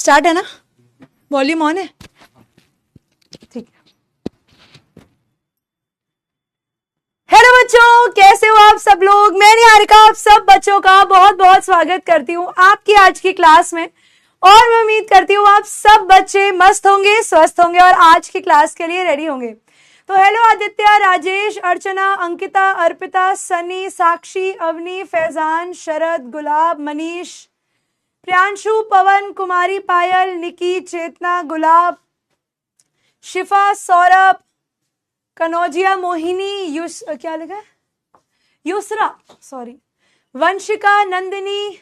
Start है ना? Volume on है? ठीक है। हेलो बच्चों, कैसे हो आप सब लोग? मैं निहारिका आप सब बच्चों का बहुत बहुत स्वागत करती हूँ आपकी आज की क्लास में। और मैं उम्मीद करती हूँ आप सब बच्चे मस्त होंगे, स्वस्थ होंगे और आज की क्लास के लिए रेडी होंगे। तो हेलो आदित्य, राजेश, अर्चना, अंकिता, अर्पिता, सनी, साक्षी, अवनी, फैजान, शरद, गुलाब, मनीष, प्रियांशु, पवन, कुमारी, पायल, निकी, चेतना, गुलाब, शिफा, सौरभ, कनौजिया, मोहिनी, क्या लिखा है? युसरा, सॉरी, वंशिका, नंदिनी,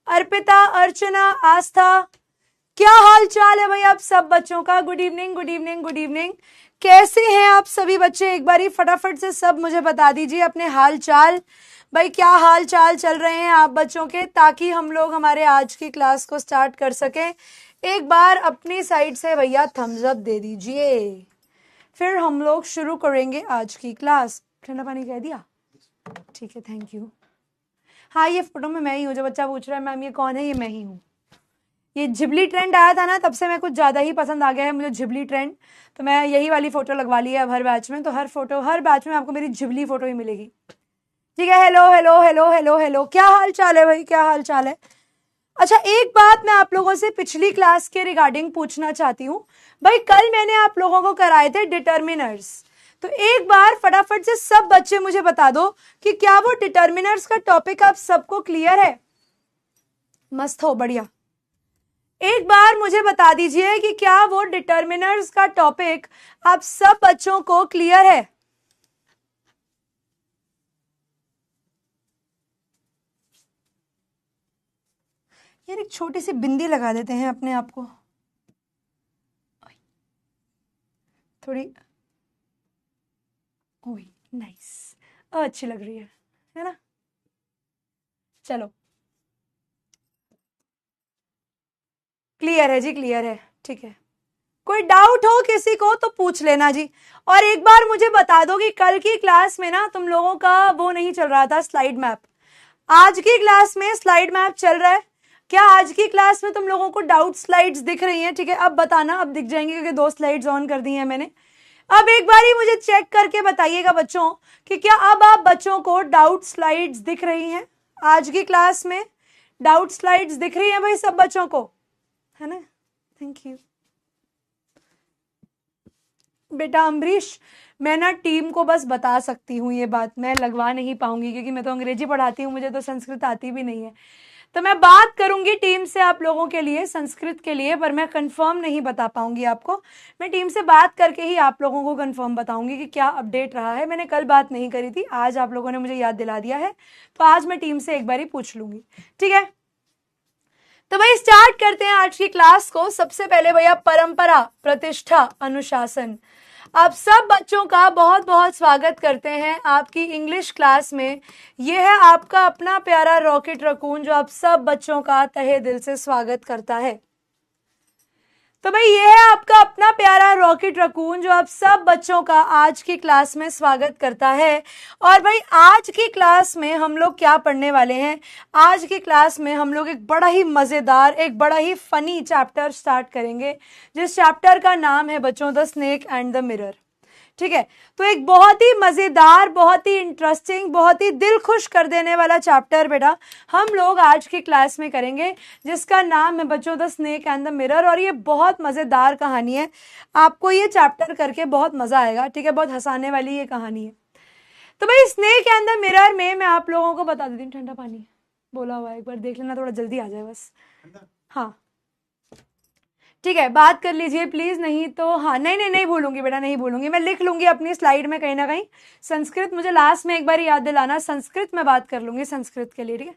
अर्पिता, अर्चना, आस्था। क्या हाल चाल है भाई आप सब बच्चों का? Good evening, good evening, good evening. कैसे हैं आप सभी बच्चे? एक बारी फटाफट से सब मुझे बता दीजिए अपने हाल चाल। भाई क्या हाल चाल चल रहे हैं आप बच्चों के, ताकि हम लोग हमारे आज की क्लास को स्टार्ट कर सकें। एक बार अपनी साइड से भैया थम्स अप दे दीजिए, फिर हम लोग शुरू करेंगे आज की क्लास। ठंडा पानी कह दिया? ठीक है, थैंक यू। हाँ, ये फोटो में मैं ही हूँ। जो बच्चा पूछ रहा है मैम ये कौन है, ये मैं ही हूँ। ये झिबली ट्रेंड आया था ना, तब से मैं कुछ ज़्यादा ही पसंद आ गया है मुझे झिबली ट्रेंड, तो मैं यही वाली फ़ोटो लगवा ली है अब हर बैच में। तो हर बैच में आपको मेरी झिबली फ़ोटो ही मिलेगी। ठीक है। Hello hello hello hello hello, क्या हाल चाल है भाई, क्या हाल चाल है? अच्छा, एक बात मैं आप लोगों से पिछली क्लास के रिगार्डिंग पूछना चाहती हूँ। भाई कल मैंने आप लोगों को कराए थे डिटर्मिनर्स, तो एक बार फटाफट से सब बच्चे मुझे बता दो कि क्या वो डिटर्मिनर्स का टॉपिक आप सबको क्लियर है? मस्त हो, बढ़िया। एक बार मुझे बता दीजिए कि क्या वो डिटर्मिनर्स का टॉपिक आप सब बच्चों को क्लियर है? यार एक छोटी सी बिंदी लगा देते हैं अपने आप को, थोड़ी। ओह नाइस, अच्छी लग रही है ना? चलो, क्लियर है जी, क्लियर है। ठीक है, कोई डाउट हो किसी को तो पूछ लेना जी। और एक बार मुझे बता दो कि कल की क्लास में ना तुम लोगों का वो नहीं चल रहा था स्लाइड मैप, आज की क्लास में स्लाइड मैप चल रहा है क्या? आज की क्लास में तुम लोगों को डाउट स्लाइड्स दिख रही हैं? ठीक है, अब बताना, अब दिख जाएंगे क्योंकि 2 स्लाइड्स ऑन कर दी हैं मैंने। अब एक बार ही मुझे चेक करके बताइएगा बच्चों कि क्या अब आप बच्चों को डाउट स्लाइड्स दिख रही हैं? आज की क्लास में डाउट स्लाइड्स दिख रही हैं भाई सब बच्चों को, है ना? थैंक यू बेटा अम्बरीश। मैं ना टीम को बस बता सकती हूँ ये बात, मैं लगवा नहीं पाऊंगी क्योंकि मैं तो अंग्रेजी पढ़ाती हूँ, मुझे तो संस्कृत आती भी नहीं है। तो मैं बात करूंगी टीम से आप लोगों के लिए संस्कृत के लिए, पर मैं कंफर्म नहीं बता पाऊंगी आपको। मैं टीम से बात करके ही आप लोगों को कंफर्म बताऊंगी कि क्या अपडेट रहा है। मैंने कल बात नहीं करी थी, आज आप लोगों ने मुझे याद दिला दिया है, तो आज मैं टीम से एक बार ही पूछ लूंगी। ठीक है, तो भाई स्टार्ट करते हैं आज की क्लास को। सबसे पहले भैया परंपरा, प्रतिष्ठा, अनुशासन, आप सब बच्चों का बहुत बहुत स्वागत करते हैं आपकी इंग्लिश क्लास में। यह है आपका अपना प्यारा रॉकेट रकून जो आप सब बच्चों का तहे दिल से स्वागत करता है। तो भाई ये है आपका अपना प्यारा रॉकेट रकून जो आप सब बच्चों का आज की क्लास में स्वागत करता है। और भाई आज की क्लास में हम लोग क्या पढ़ने वाले हैं? आज की क्लास में हम लोग एक बड़ा ही मज़ेदार, एक बड़ा ही फनी चैप्टर स्टार्ट करेंगे, जिस चैप्टर का नाम है बच्चों the snake and the mirror. ठीक है, तो एक बहुत ही मज़ेदार, बहुत ही इंटरेस्टिंग, बहुत ही दिल खुश कर देने वाला चैप्टर बेटा हम लोग आज की क्लास में करेंगे, जिसका नाम है बच्चों the snake and the mirror. और ये बहुत मज़ेदार कहानी है, आपको ये चैप्टर करके बहुत मज़ा आएगा। ठीक है, बहुत हंसाने वाली ये कहानी है। तो भाई स्नेक एंड द मिरर में मैं आप लोगों को बता देती हूँ, ठंडा पानी बोला हुआ है, एक बार देख लेना, थोड़ा जल्दी आ जाए बस। हाँ ठीक है, बात कर लीजिए प्लीज, नहीं तो हाँ, नहीं भूलूंगी बेटा, नहीं भूलूंगी, मैं लिख लूंगी अपनी स्लाइड में कहीं ना कहीं। संस्कृत मुझे लास्ट में एक बार याद दिलाना, संस्कृत में बात कर लूंगी संस्कृत के लिए। ठीक है,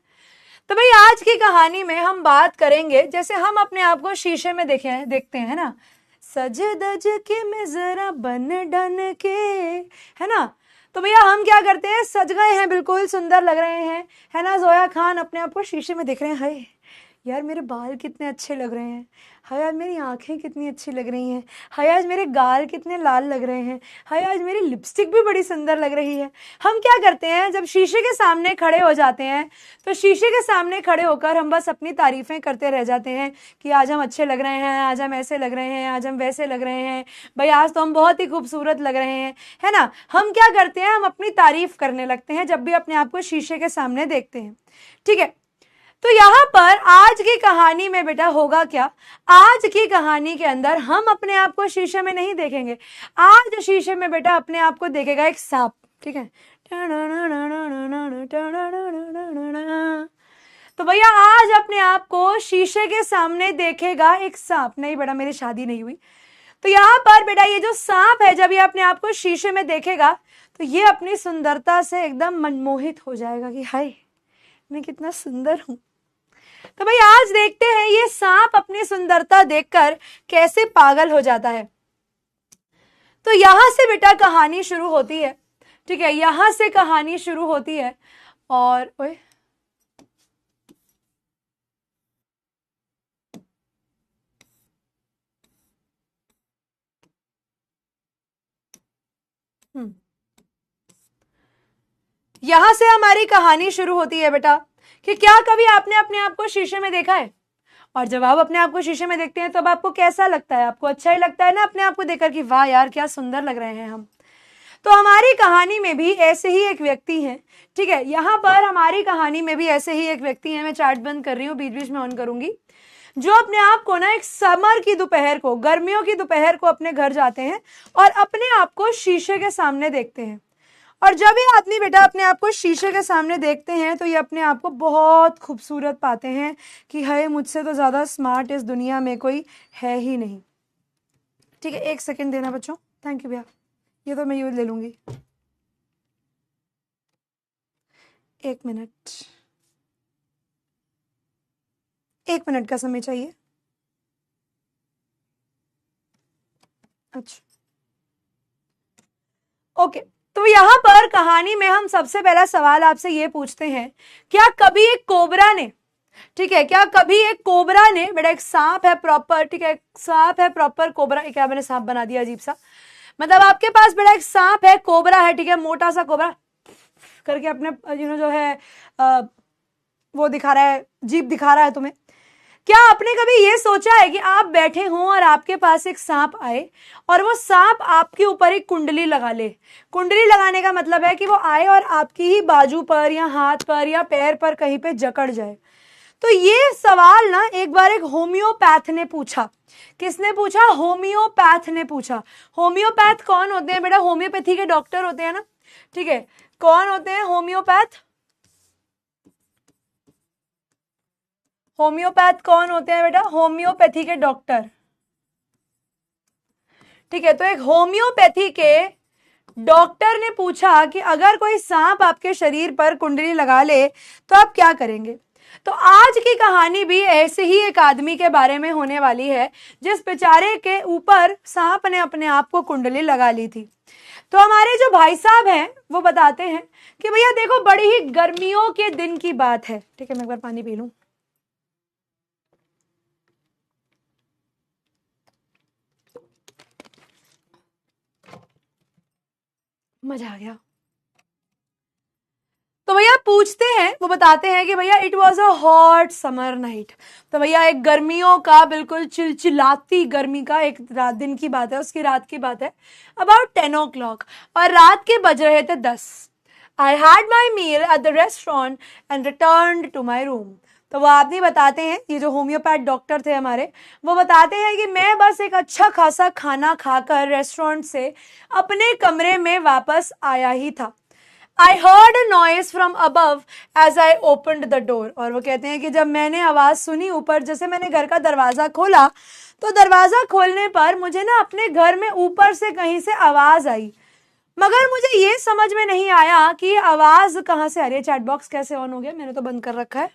तो भाई आज की कहानी में हम बात करेंगे, जैसे हम अपने आप को शीशे में देखते हैं ना, सज दज के मैं जरा बन डन के, है ना? तो भैया हम क्या करते हैं, सज गए हैं, बिल्कुल सुंदर लग रहे हैं, है ना? जोया खान अपने आप को शीशे में देख रहे हैं, हाय यार मेरे बाल कितने अच्छे लग रहे हैं, हाय आज मेरी आंखें कितनी अच्छी लग रही हैं, हाय आज मेरे गाल कितने लाल लग रहे हैं, हाय आज मेरी लिपस्टिक भी बड़ी सुंदर लग रही है। हम क्या करते हैं, जब शीशे के सामने खड़े हो जाते हैं तो शीशे के सामने खड़े होकर हम बस अपनी तारीफें करते रह जाते हैं कि आज हम अच्छे लग रहे हैं, आज हम ऐसे लग रहे हैं, आज हम वैसे लग रहे हैं, भाई आज तो हम बहुत ही खूबसूरत लग रहे हैं, है ना। हम क्या करते हैं, हम अपनी तारीफ करने लगते हैं जब भी अपने आप को शीशे के सामने देखते हैं, ठीक है। तो यहाँ पर आज की कहानी में बेटा होगा क्या, आज की कहानी के अंदर हम अपने आप को शीशे में नहीं देखेंगे, आज शीशे में बेटा अपने आप को देखेगा एक सांप, ठीक है। तो भैया आज अपने आप को शीशे के सामने देखेगा एक सांप। नहीं बेटा मेरी शादी नहीं हुई। तो यहाँ पर बेटा ये जो सांप है, जब ये अपने आप को शीशे में देखेगा तो ये अपनी सुंदरता से एकदम मनमोहित हो जाएगा कि हाय मैं कितना सुंदर हूं। तो भाई आज देखते हैं ये सांप अपनी सुंदरता देखकर कैसे पागल हो जाता है। तो यहां से बेटा कहानी शुरू होती है, ठीक है, यहां से कहानी शुरू होती है। और ओए यहां से हमारी कहानी शुरू होती है बेटा कि क्या कभी आपने अपने आप को शीशे में देखा है, और जब आप अपने आप को शीशे में देखते हैं तब आपको कैसा लगता है, आपको अच्छा ही लगता है ना अपने आप को देखकर कि वाह यार क्या सुंदर लग रहे हैं हम। तो हमारी कहानी में भी ऐसे ही एक व्यक्ति है, ठीक है, यहाँ पर हमारी कहानी में भी ऐसे ही एक व्यक्ति है। मैं चार्ट बंद कर रही हूँ, बीच बीच में ऑन करूंगी। जो अपने आप को ना एक समर की दोपहर को, गर्मियों की दोपहर को अपने घर जाते हैं और अपने आप को शीशे के सामने देखते हैं। और जब ये आदमी बेटा अपने आप को शीशे के सामने देखते हैं तो ये अपने आप को बहुत खूबसूरत पाते हैं कि हाय मुझसे तो ज़्यादा स्मार्ट इस दुनिया में कोई है ही नहीं। ठीक है, एक सेकंड देना बच्चों, थैंक यू भैया, ये तो मैं यूज ले लूंगी, 1 मिनट, 1 मिनट का समय चाहिए। अच्छा ओके, तो यहाँ पर कहानी में हम सबसे पहला सवाल आपसे ये पूछते हैं, क्या कभी एक कोबरा ने, ठीक है, क्या कभी एक कोबरा ने, बेटा एक सांप है प्रॉपर, ठीक है, सांप है प्रॉपर, कोबरा क्या मैंने सांप बना दिया अजीब सा, मतलब आपके पास बेटा एक सांप है, कोबरा है, ठीक है, मोटा सा कोबरा करके अपने जो है वो दिखा रहा है, जीभ दिखा रहा है तुम्हें। क्या आपने कभी ये सोचा है कि आप बैठे हों और आपके पास एक सांप आए और वो सांप आपके ऊपर एक कुंडली लगा ले। कुंडली लगाने का मतलब है कि वो आए और आपकी ही बाजू पर या हाथ पर या पैर पर कहीं पे जकड़ जाए। तो ये सवाल ना एक बार एक होम्योपैथ ने पूछा। किसने पूछा? होम्योपैथ ने पूछा। होम्योपैथ कौन होते हैं बेटा? होम्योपैथी के डॉक्टर होते हैं ना, ठीक है, कौन होते हैं होम्योपैथ? होम्योपैथ कौन होते हैं बेटा? होम्योपैथी के डॉक्टर, ठीक है। तो एक होम्योपैथी के डॉक्टर ने पूछा कि अगर कोई सांप आपके शरीर पर कुंडली लगा ले तो आप क्या करेंगे। तो आज की कहानी भी ऐसे ही एक आदमी के बारे में होने वाली है जिस बेचारे के ऊपर सांप ने अपने आप को कुंडली लगा ली थी। तो हमारे जो भाई साहब हैं वो बताते हैं कि भैया देखो बड़ी ही गर्मियों के दिन की बात है, ठीक है, मैं एक बार पानी पी लूं। मजा आ गया। तो भैया पूछते हैं, वो बताते हैं कि भैया it was a hot summer night. तो भैया एक गर्मियों का बिल्कुल चिलचिलाती गर्मी का एक रात दिन की बात है, उसकी रात की बात है, अबाउट 10 o'clock, और रात के बज रहे थे 10। I had my meal at the restaurant and return to my room. तो वो आदमी बताते हैं, ये जो होम्योपैथ डॉक्टर थे हमारे, वो बताते हैं कि मैं बस एक अच्छा खासा खाना खाकर रेस्टोरेंट से अपने कमरे में वापस आया ही था। I heard a noise from above as I opened the door। और वो कहते हैं कि जब मैंने आवाज सुनी ऊपर, जैसे मैंने घर का दरवाजा खोला, तो दरवाजा खोलने पर मुझे ना अपने घर में ऊपर से कहीं से आवाज आई, मगर मुझे ये समझ में नहीं आया कि ये आवाज कहाँ से आ रही है। चैट बॉक्स कैसे ऑन हो गया? मैंने तो बंद कर रखा है,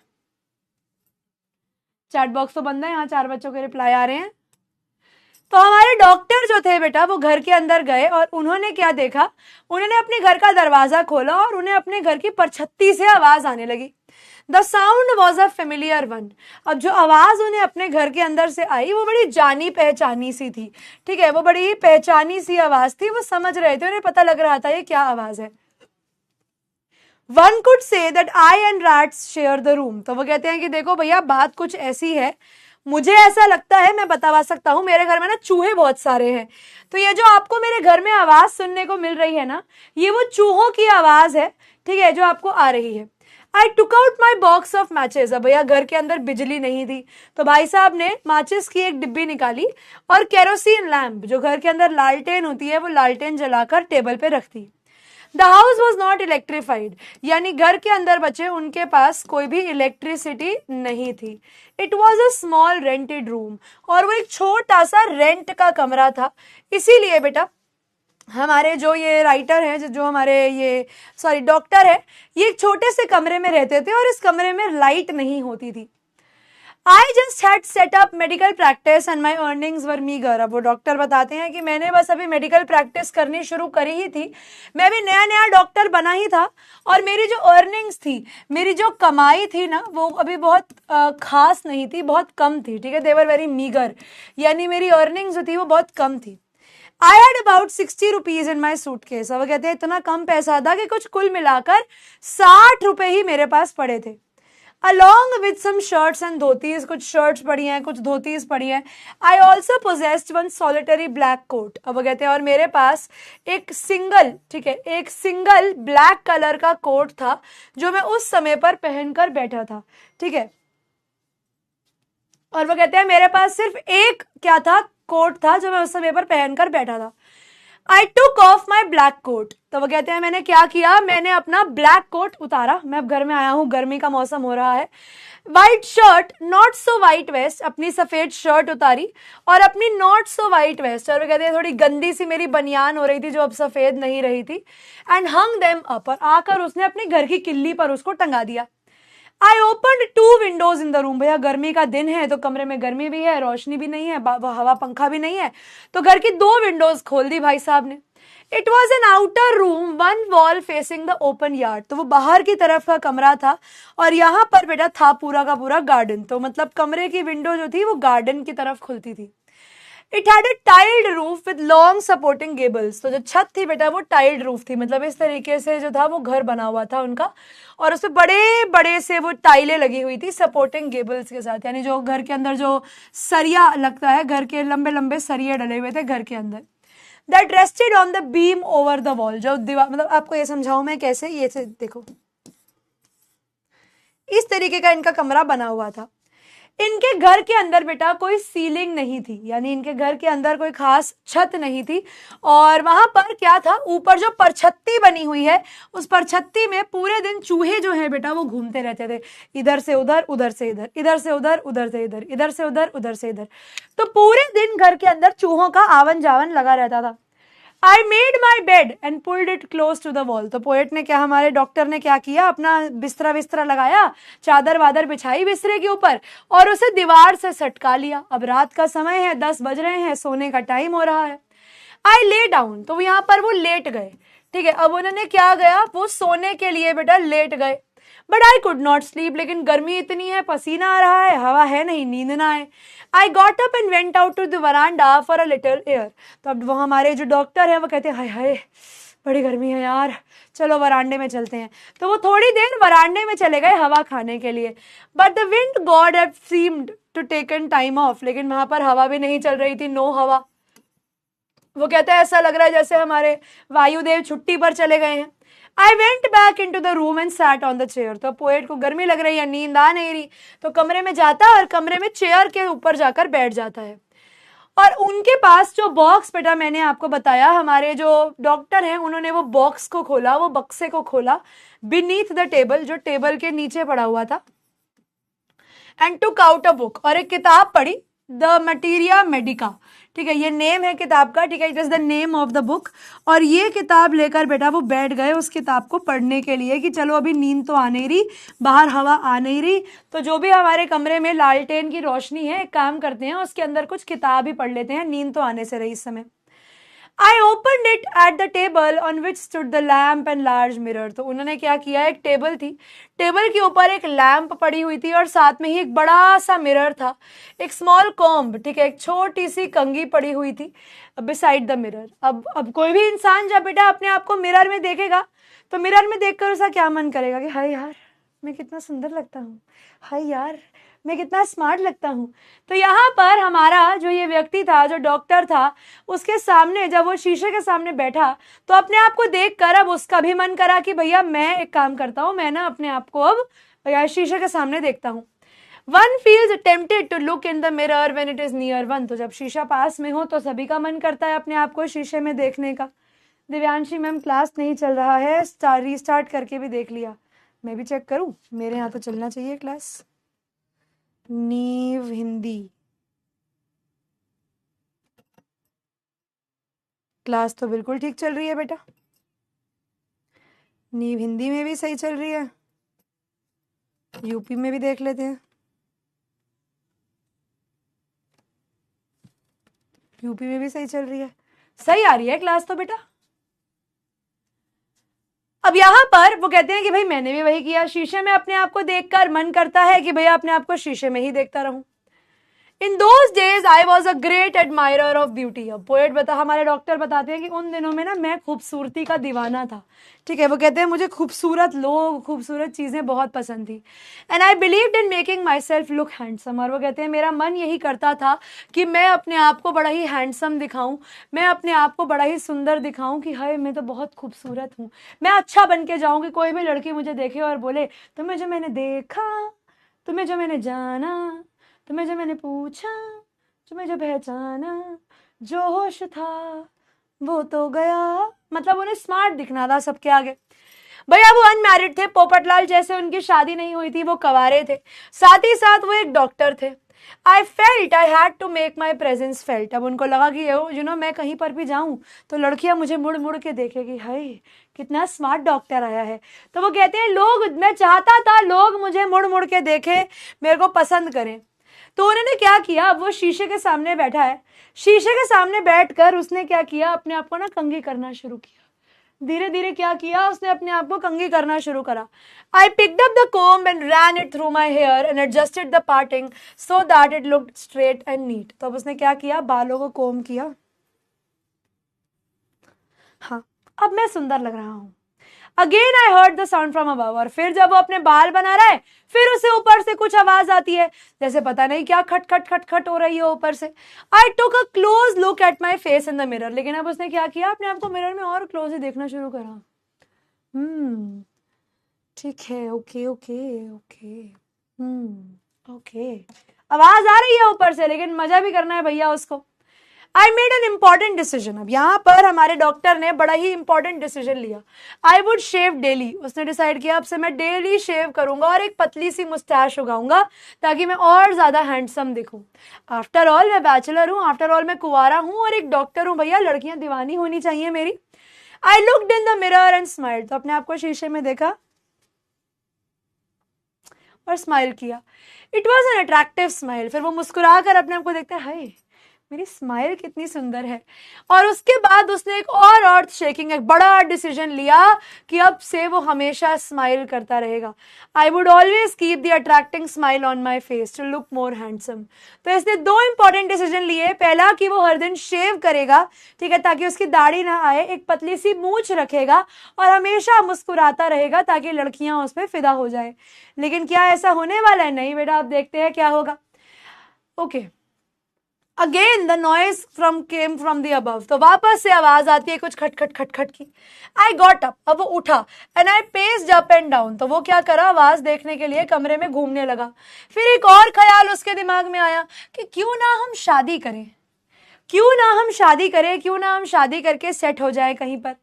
चैट बॉक्स तो बंद है, यहाँ 4 बच्चों के रिप्लाई आ रहे हैं। तो हमारे डॉक्टर जो थे बेटा वो घर के अंदर गए और उन्होंने क्या देखा, उन्होंने अपने घर का दरवाजा खोला और उन्हें अपने घर की परछत्ती से आवाज आने लगी। The sound was a familiar one. अब जो आवाज उन्हें अपने घर के अंदर से आई वो बड़ी जानी पहचानी सी थी, ठीक है, वो बड़ी पहचानी सी आवाज थी, वो समझ रहे थे, उन्हें पता लग रहा था ये क्या आवाज है। One could say that I and rats share the room. तो वो कहते हैं कि देखो भैया बात कुछ ऐसी है, मुझे ऐसा लगता है, मैं बता सकता हूँ, मेरे घर में ना चूहे बहुत सारे हैं, तो ये जो आपको मेरे घर में आवाज सुनने को मिल रही है ना, ये वो चूहों की आवाज है, ठीक है, जो आपको आ रही है। I took out my box of matches. अब भैया घर के अंदर बिजली नहीं थी, तो भाई साहब ने माचिस की एक डिब्बी निकाली और केरोसिन लैम्प, जो घर के अंदर लालटेन होती है, वो लालटेन जलाकर टेबल पे रख दी। The house was not electrified, यानी घर के अंदर बचे उनके पास कोई भी इलेक्ट्रिसिटी नहीं थी। It was a small rented room, और वो एक छोटा सा रेंट का कमरा था। इसीलिए बेटा हमारे जो ये राइटर है, जो हमारे ये डॉक्टर है, ये एक छोटे से कमरे में रहते थे और इस कमरे में लाइट नहीं होती थी। I just had set up medical practice and my earnings were meagre. अब वो डॉक्टर बताते हैं कि मैंने बस अभी मेडिकल प्रैक्टिस करनी शुरू करी ही थी, मैं भी नया नया डॉक्टर बना ही था, और मेरी जो अर्निंग्स थी, मेरी जो कमाई थी ना, वो अभी बहुत खास नहीं थी, बहुत कम थी, ठीक है, देवर वेरी मीगर, यानी मेरी अर्निंग्स जो थी वो बहुत कम थी। I had about 60 rupees in my suitcase. अब कहते हैं इतना कम पैसा था कि कुछ कुल मिलाकर 60 रुपए ही मेरे पास पड़े थे। Along with some shirts and dhotis, कुछ शर्ट्स पड़ी हैं, कुछ धोतीज पड़ी हैं। I also possessed one solitary black coat। अब वो कहते हैं और मेरे पास एक सिंगल, ठीक है, एक सिंगल ब्लैक कलर का कोट था जो मैं उस समय पर पहनकर बैठा था, ठीक है। और वो कहते हैं मेरे पास सिर्फ एक क्या था, कोट था जो मैं उस समय पर पहनकर बैठा था। I took off my black coat। तो वो कहते हैं मैंने क्या किया, मैंने अपना ब्लैक कोट उतारा, मैं अब घर में आया हूँ, गर्मी का मौसम हो रहा है। White shirt, not so white vest, अपनी सफेद शर्ट उतारी और अपनी नॉट सो व्हाइट वेस्ट, और वो कहते हैं थोड़ी गंदी सी मेरी बनियान हो रही थी जो अब सफेद नहीं रही थी, एंड हंग देम अप, और आकर उसने अपने घर की किल्ली पर उसको टंगा दिया। I open 2 Windows in the room. भैया गर्मी का दिन है तो कमरे में गर्मी भी है, रोशनी भी नहीं है, हवा पंखा भी नहीं है, तो घर की 2 विंडोज खोल दी भाई साहब ने। It was an outer room, one wall facing the open yard. तो वो बाहर की तरफ का कमरा था और यहाँ पर बेटा था पूरा का पूरा गार्डन, तो मतलब कमरे की विंडो जो थी वो गार्डन की तरफ खुलती थी। It had a tiled roof with long supporting Gables. तो जो छत थी बेटा वो टाइल्ड रूफ थी, मतलब इस तरीके से जो था वो घर बना हुआ था उनका, और उसमें बड़े बड़े से वो टाइलें लगी हुई थी सपोर्टिंग गेबल्स के साथ, यानी जो घर के अंदर जो सरिया लगता है, घर के लंबे लंबे सरिये डले हुए थे घर के अंदर। That rested on the beam over the wall. जो दीवार, मतलब आपको ये समझाऊं मैं कैसे, ये से देखो इस तरीके का इनका कमरा बना हुआ था। इनके घर के अंदर बेटा कोई सीलिंग नहीं थी, यानी इनके घर के अंदर कोई खास छत नहीं थी, और वहां पर क्या था, ऊपर जो परछत्ती बनी हुई है उस परछत्ती में पूरे दिन चूहे जो है बेटा वो घूमते रहते थे, इधर से उधर, उधर से इधर, इधर से उधर, उधर से इधर, इधर से उधर, उधर से इधर। तो पूरे दिन घर के अंदर चूहों का आवन जावन लगा रहता था। I made my bed and pulled it close to the wall. तो पोएट ने क्या, हमारे डॉक्टर ने क्या किया, अपना बिस्तरा विस्तरा लगाया, चादर वादर बिछाई बिस्तरे के ऊपर और उसे दीवार से सटका लिया। अब रात का समय है, 10 बज रहे हैं, सोने का टाइम हो रहा है। आई ले डाउन, तो यहाँ पर वो लेट गए, ठीक है। अब उन्होंने क्या गया, वो सोने के लिए बेटा लेट गए। But I could not sleep, लेकिन गर्मी इतनी है, पसीना आ रहा है, हवा है नहीं, नींद ना आए। I got up and went out to the veranda for a little air. तो अब वो हमारे जो डॉक्टर है वो कहते हैं हाय हाय बड़ी गर्मी है यार, चलो वरांडे में चलते हैं। तो वो थोड़ी देर वरांडे में चले गए हवा खाने के लिए। But the wind god had seemed to taken time off, लेकिन वहां पर हवा भी नहीं चल रही थी, नो हवा। वो कहते हैं ऐसा लग रहा है जैसे हमारे वायुदेव छुट्टी पर चले गए हैं। I went back in to the room and sat on the chair. तो पोएट को गर्मी लग रही है, नींद आ नहीं रही, तो कमरे में जाता है और कमरे में चेयर के ऊपर जाकर बैठ जाता है। और उनके पास जो बॉक्स बेटा मैंने आपको बताया, हमारे जो डॉक्टर हैं उन्होंने वो बॉक्स को खोला, वो बक्से को खोला बीनीथ द टेबल, जो टेबल के नीचे पड़ा हुआ था, and took out a book, और एक किताब पढ़ी, द मटीरिया मेडिका, ठीक है, ये नेम है किताब का, ठीक है, it is the name of the book. और ये किताब लेकर बेटा वो बैठ गए उस किताब को पढ़ने के लिए कि चलो अभी नींद तो आ नहीं रही, बाहर हवा आ नहीं रही, तो जो भी हमारे कमरे में लालटेन की रोशनी है, एक काम करते हैं उसके अंदर कुछ किताब ही पढ़ लेते हैं, नींद तो आने से रही इस समय। I open it at the table on which stood the lamp and large mirror. तो उन्होंने क्या किया, एक टेबल थी, टेबल के ऊपर एक लैम्प पड़ी हुई थी और साथ में ही एक बड़ा सा मिरर था, एक स्मॉल कॉम्ब, ठीक है, एक छोटी सी कंघी पड़ी हुई थी बिसाइड द मिरर। अब कोई भी इंसान जब बेटा अपने आप को मिरर में देखेगा तो मिरर में देखकर उसका क्या मन करेगा कि हाय यार मैं कितना सुंदर लगता हूँ, हाय यार मैं कितना स्मार्ट लगता हूँ। तो यहाँ पर हमारा जो ये व्यक्ति था, जो डॉक्टर था, उसके सामने जब वो शीशे के सामने बैठा तो अपने आप को देखकर अब उसका भी मन करा कि भैया मैं एक काम करता हूँ, मैं ना अपने आप को अब भैया शीशे के सामने देखता हूँ। One feels tempted to look in the mirror when it is near one. तो जब शीशा पास में हो तो सभी का मन करता है अपने आप को शीशे में देखने का। दिव्यांशी मैम क्लास नहीं चल रहा है, रीस्टार्ट करके भी देख लिया, मैं भी चेक करूं, मेरे यहाँ तो चलना चाहिए क्लास। नीव हिंदी क्लास तो बिल्कुल ठीक चल रही है बेटा, नीव हिंदी में भी सही चल रही है, यूपी में भी देख लेते हैं, यूपी में भी सही चल रही है, सही आ रही है क्लास तो बेटा। अब यहाँ पर वो कहते हैं कि भाई मैंने भी वही किया, शीशे में अपने आप को देखकर मन करता है कि भैया अपने आप को शीशे में ही देखता रहूं। In those days I was a great admirer of beauty. अब पोएट हमारे डॉक्टर बताते हैं कि उन दिनों में ना मैं खूबसूरती का दीवाना था, ठीक है, वो कहते हैं मुझे खूबसूरत लोग, खूबसूरत चीज़ें बहुत पसंद थी। And I believed in making my self look handsome. और वो कहते हैं मेरा मन यही करता था कि मैं अपने आप को बड़ा ही हैंडसम दिखाऊं, मैं अपने आप को बड़ा ही सुंदर दिखाऊं कि हाय मैं तो बहुत खूबसूरत हूँ, मैं अच्छा बन के जाऊँ कि कोई भी लड़की मुझे देखे और बोले तुम्हें जो मैंने देखा, तुम्हें जो मैंने जाना, तुम्हें जो मैंने पूछा, तुम्हें जो पहचाना, जो होश था वो तो गया। मतलब उन्हें स्मार्ट दिखना था सबके आगे। भैया वो अनमैरिड थे, पोपटलाल जैसे उनकी शादी नहीं हुई थी, वो कवारे थे, साथ ही साथ वो एक डॉक्टर थे। I felt I had to make my presence felt. अब उनको लगा कि यू नो मैं कहीं पर भी जाऊं तो लड़कियां मुझे मुड़ मुड़ के देखेगी, हाय कितना स्मार्ट डॉक्टर आया है। तो वो कहते हैं लोग, मैं चाहता था लोग मुझे मुड़ मुड़ के देखें, मेरे को पसंद करें। तो उन्होंने क्या किया, वो शीशे के सामने बैठा है, शीशे के सामने बैठकर उसने क्या किया, अपने आप को ना कंघी करना शुरू किया। धीरे धीरे क्या किया, उसने अपने आप को कंघी करना शुरू करा। I picked up the comb and ran it through my hair and adjusted the parting so that it looked straight and neat. तो अब उसने क्या किया, बालों को कोम किया, हाँ अब मैं सुंदर लग रहा हूं। Again I heard the sound from above. और फिर जब वो अपने बाल बना रहा है फिर उसे ऊपर से कुछ आवाज आती है, जैसे पता नहीं क्या खट खट खट खट हो रही है ऊपर से। I took a close look at my face in the mirror. लेकिन अब उसने क्या किया, अपने आप को मिरर में और क्लोज ही देखना शुरू करा। ठीक है, ओके ओके ओके, ओके, आवाज आ रही है ऊपर से लेकिन मजा भी करना है भैया उसको। I made an important decision. अब यहाँ पर हमारे डॉक्टर ने बड़ा ही इंपॉर्टेंट डिसीजन लिया। I would shave daily. उसने डिसाइड किया अब से मैं डेली शेव करूंगा और एक पतली सी मुस्टैच उगाऊंगा ताकि मैं और ज्यादा हैंडसम दिखूं। आफ्टर ऑल मैं बैचलर हूँ, आफ्टर ऑल मैं कुंवारा हूँ और एक डॉक्टर हूँ भैया, लड़कियां दीवानी होनी चाहिए मेरी। I looked in the mirror and smiled. तो अपने आप को शीशे में देखा और स्माइल किया। It was an attractive smile. फिर वो मुस्कुरा कर अपने आप को देखता है, हाय मेरी स्माइल कितनी सुंदर है। और उसके बाद उसने एक और अर्थ शेकिंग, एक बड़ा डिसीजन लिया कि अब से वो हमेशा स्माइल करता रहेगा। I would always keep the attracting smile on my face to look more handsome. तो इसने दो इंपॉर्टेंट डिसीजन लिए। पहला कि वो हर दिन शेव करेगा, ठीक है, ताकि उसकी दाढ़ी ना आए, एक पतली सी मूंछ रखेगा और हमेशा मुस्कुराता रहेगा ताकि लड़कियां उस पर फिदा हो जाए। लेकिन क्या ऐसा होने वाला है? नहीं बेटा, अब देखते हैं क्या होगा। Okay, again the noise came from the above. तो वापस से आवाज आती है कुछ खट खट खट खट की। आई गॉट अप। अब वो उठा and I paced up and down. तो वो क्या करा, आवाज देखने के लिए कमरे में घूमने लगा। फिर एक और ख्याल उसके दिमाग में आया कि क्यों ना हम शादी करें, क्यों ना हम शादी करें, क्यों ना हम शादी करके सेट हो जाए कहीं पर।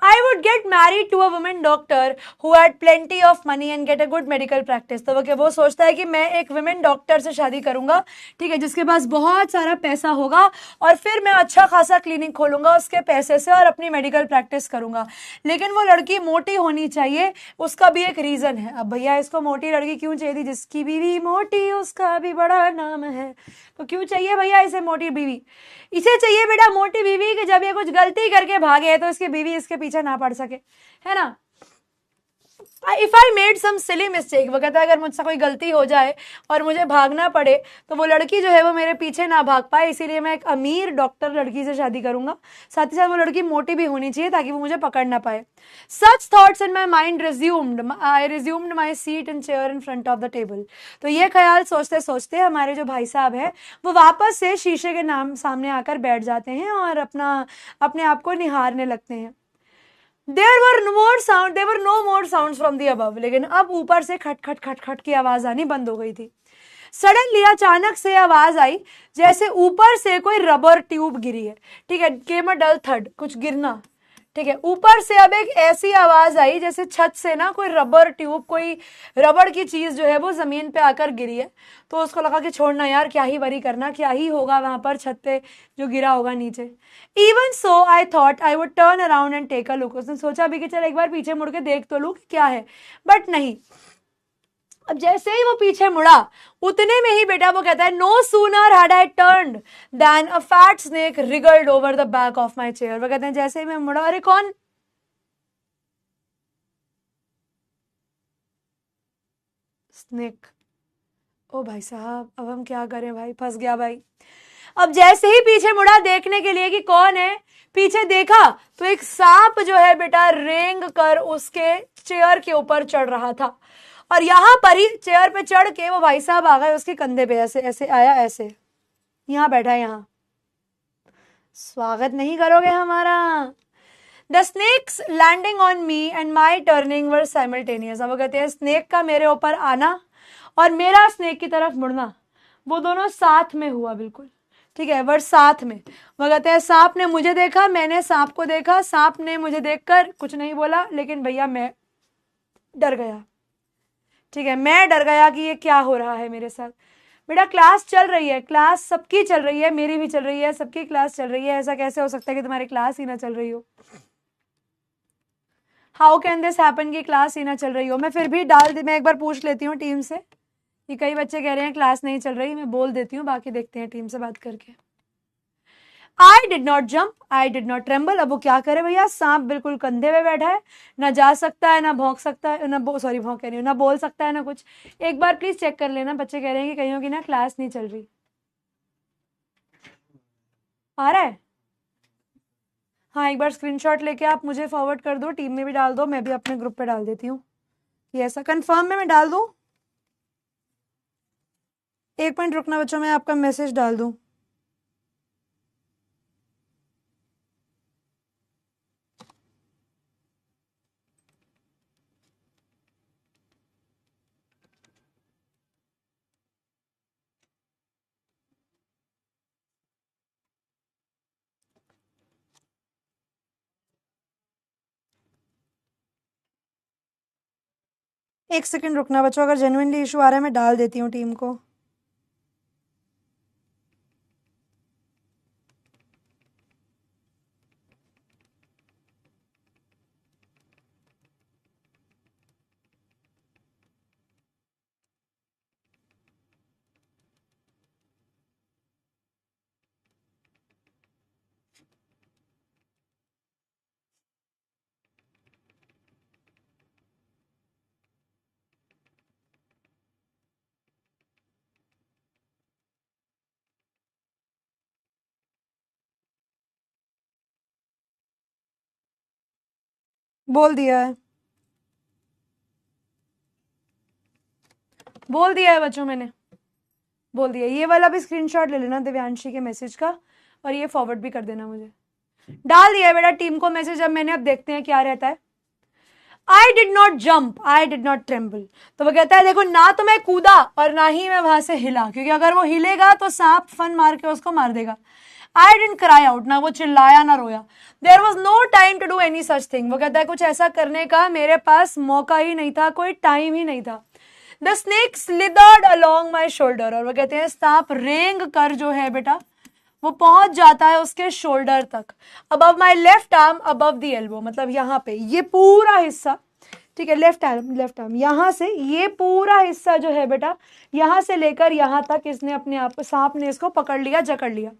I would get married to a women doctor who had plenty of money and get a good medical practice. तो वो सोचता है कि मैं एक वुमेन डॉक्टर से शादी करूंगा, ठीक है, जिसके पास बहुत सारा पैसा होगा और फिर मैं अच्छा खासा क्लिनिक खोलूंगा उसके पैसे से और अपनी मेडिकल प्रैक्टिस करूंगा। लेकिन वो लड़की मोटी होनी चाहिए, उसका भी एक रीजन है। अब भैया इसको मोटी लड़की क्यों चाहिए थी? जिसकी बीवी मोटी उसका भी बड़ा नाम है। तो क्यों चाहिए भैया इसे मोटी बीवी? इसे चाहिए बेटा मोटी बीवी कि जब ये कुछ गलती करके भागे तो इसकी बीवी इसके पीछे ना पड़ सके, है ना। If I made some silly mistake, वो कहता है अगर मुझसे कोई गलती हो जाए और मुझे भागना पड़े तो वो लड़की जो है वो मेरे पीछे ना भाग पाए, इसीलिए मैं एक अमीर डॉक्टर लड़की से शादी करूंगा। साथ ही साथ वो लड़की मोटी भी होनी चाहिए ताकि वो मुझे पकड़ ना पाए। Such thoughts in my mind I resumed my seat and chair in front of the table. तो ये ख्याल सोचते सोचते हमारे जो भाई साहब है वो वापस से शीशे के सामने आकर बैठ जाते हैं और अपने आप को निहारने लगते हैं। There were no more sounds from the above। लेकिन अब ऊपर से खट खट खट खट की आवाज आनी बंद हो गई थी। सडनली अचानक से आवाज आई जैसे ऊपर से कोई रबर ट्यूब गिरी है, ठीक है, केम अ डल थड, कुछ गिरना, ठीक है। ऊपर से अब एक ऐसी आवाज आई जैसे छत से ना कोई रबर ट्यूब, कोई रबड़ की चीज जो है वो जमीन पे आकर गिरी है। तो उसको लगा कि छोड़ना यार, क्या ही वरी करना, क्या ही होगा वहां पर छत पे जो गिरा होगा नीचे। Even so I thought I would turn around and take a look. उसने सोचा भी कि चल एक बार पीछे मुड़ के देख तो लूं क्या है, बट नहीं। अब जैसे ही वो पीछे मुड़ा उतने में ही बेटा वो कहता है no sooner had I turned then a fat snake wriggled over the back of my chair. वो कहते हैं जैसे ही मैं मुड़ा, अरे कौन? स्नेक। ओ भाई साहब अब हम क्या करें भाई, फंस गया भाई। अब जैसे ही पीछे मुड़ा देखने के लिए कि कौन है, पीछे देखा तो एक सांप जो है बेटा रेंग कर उसके चेयर के ऊपर चढ़ रहा था। और यहां पर ही चेयर पे चढ़ के वो भाई साहब आ गए उसके कंधे पे, ऐसे ऐसे आया, ऐसे यहां बैठा है, यहां। स्वागत नहीं करोगे हमारा? The snake's landing on me and my turning were simultaneous. अब वो कहते हैं स्नेक का मेरे ऊपर आना और मेरा स्नेक की तरफ मुड़ना, वो दोनों साथ में हुआ, बिल्कुल ठीक है, वर्ड साथ में। वो कहते हैं सांप ने मुझे देखा, मैंने सांप को देखा, सांप ने मुझे देखकर कुछ नहीं बोला, लेकिन भैया मैं डर गया, ठीक है, मैं डर गया कि ये क्या हो रहा है मेरे साथ। बेटा क्लास चल रही है, क्लास सबकी चल रही है, मेरी भी चल रही है, सबकी क्लास चल रही है, ऐसा कैसे हो सकता है कि तुम्हारी क्लास ही ना चल रही हो? हाउ कैन दिस हैपन कि क्लास ही ना चल रही हो? मैं फिर भी मैं एक बार पूछ लेती हूँ टीम से कि कई बच्चे कह रहे हैं क्लास नहीं चल रही, मैं बोल देती हूँ, बाकी देखते हैं टीम से बात करके। I did not jump, I did not tremble. अब वो क्या करे भैया, सांप बिल्कुल कंधे पे बैठा है, ना जा सकता है, ना भौंक सकता है, ना सॉरी भौंक कह रही हूँ, ना बोल सकता है, ना कुछ। एक बार प्लीज चेक कर लेना, बच्चे कह रहे हैं कि कहीं की ना क्लास नहीं चल रही। आ रहा है? हाँ, एक बार स्क्रीनशॉट लेके आप मुझे फॉरवर्ड कर दो, टीम में भी डाल दो, मैं भी अपने ग्रुप पे डाल देती हूँ कि ऐसा कंफर्म में मैं डाल दूँ। एक मिनट रुकना बच्चों, मैं आपका मैसेज डाल दूँ। एक सेकंड रुकना बच्चों, अगर जेन्युइनली इशू आ रहा है मैं डाल देती हूँ टीम को। बोल दिया है, बोल दिया है बच्चों, मैंने बोल दिया। ये वाला भी स्क्रीनशॉट ले लेना दिव्यांशी के मैसेज का और ये फॉरवर्ड भी कर देना मुझे। डाल दिया है बेटा टीम को मैसेज अब मैंने, अब देखते हैं क्या रहता है। I did not jump, I did not tremble. तो वो कहता है देखो ना तो मैं कूदा और ना ही मैं वहां से हिला, क्योंकि अगर वो हिलेगा तो सांप फन मार के उसको मार देगा। आई डिडंट क्राई आउट, ना वो चिल्लाया ना रोया. There was no time to do any such thing. वो कहता है कुछ ऐसा करने का मेरे पास मौका ही नहीं था, कोई टाइम ही नहीं था. The snake slithered along my shoulder. और वो कहते हैं सांप रेंग कर जो है बेटा वो पहुंच जाता है उसके शोल्डर तक. Above my left arm above the elbow, मतलब यहाँ पे ये पूरा हिस्सा, ठीक है, लेफ्ट आर्म यहाँ से ये पूरा हिस्सा जो है बेटा यहाँ से लेकर यहाँ तक इसने अपने आप को, सांप ने इसको पकड़ लिया, जकड़ लिया.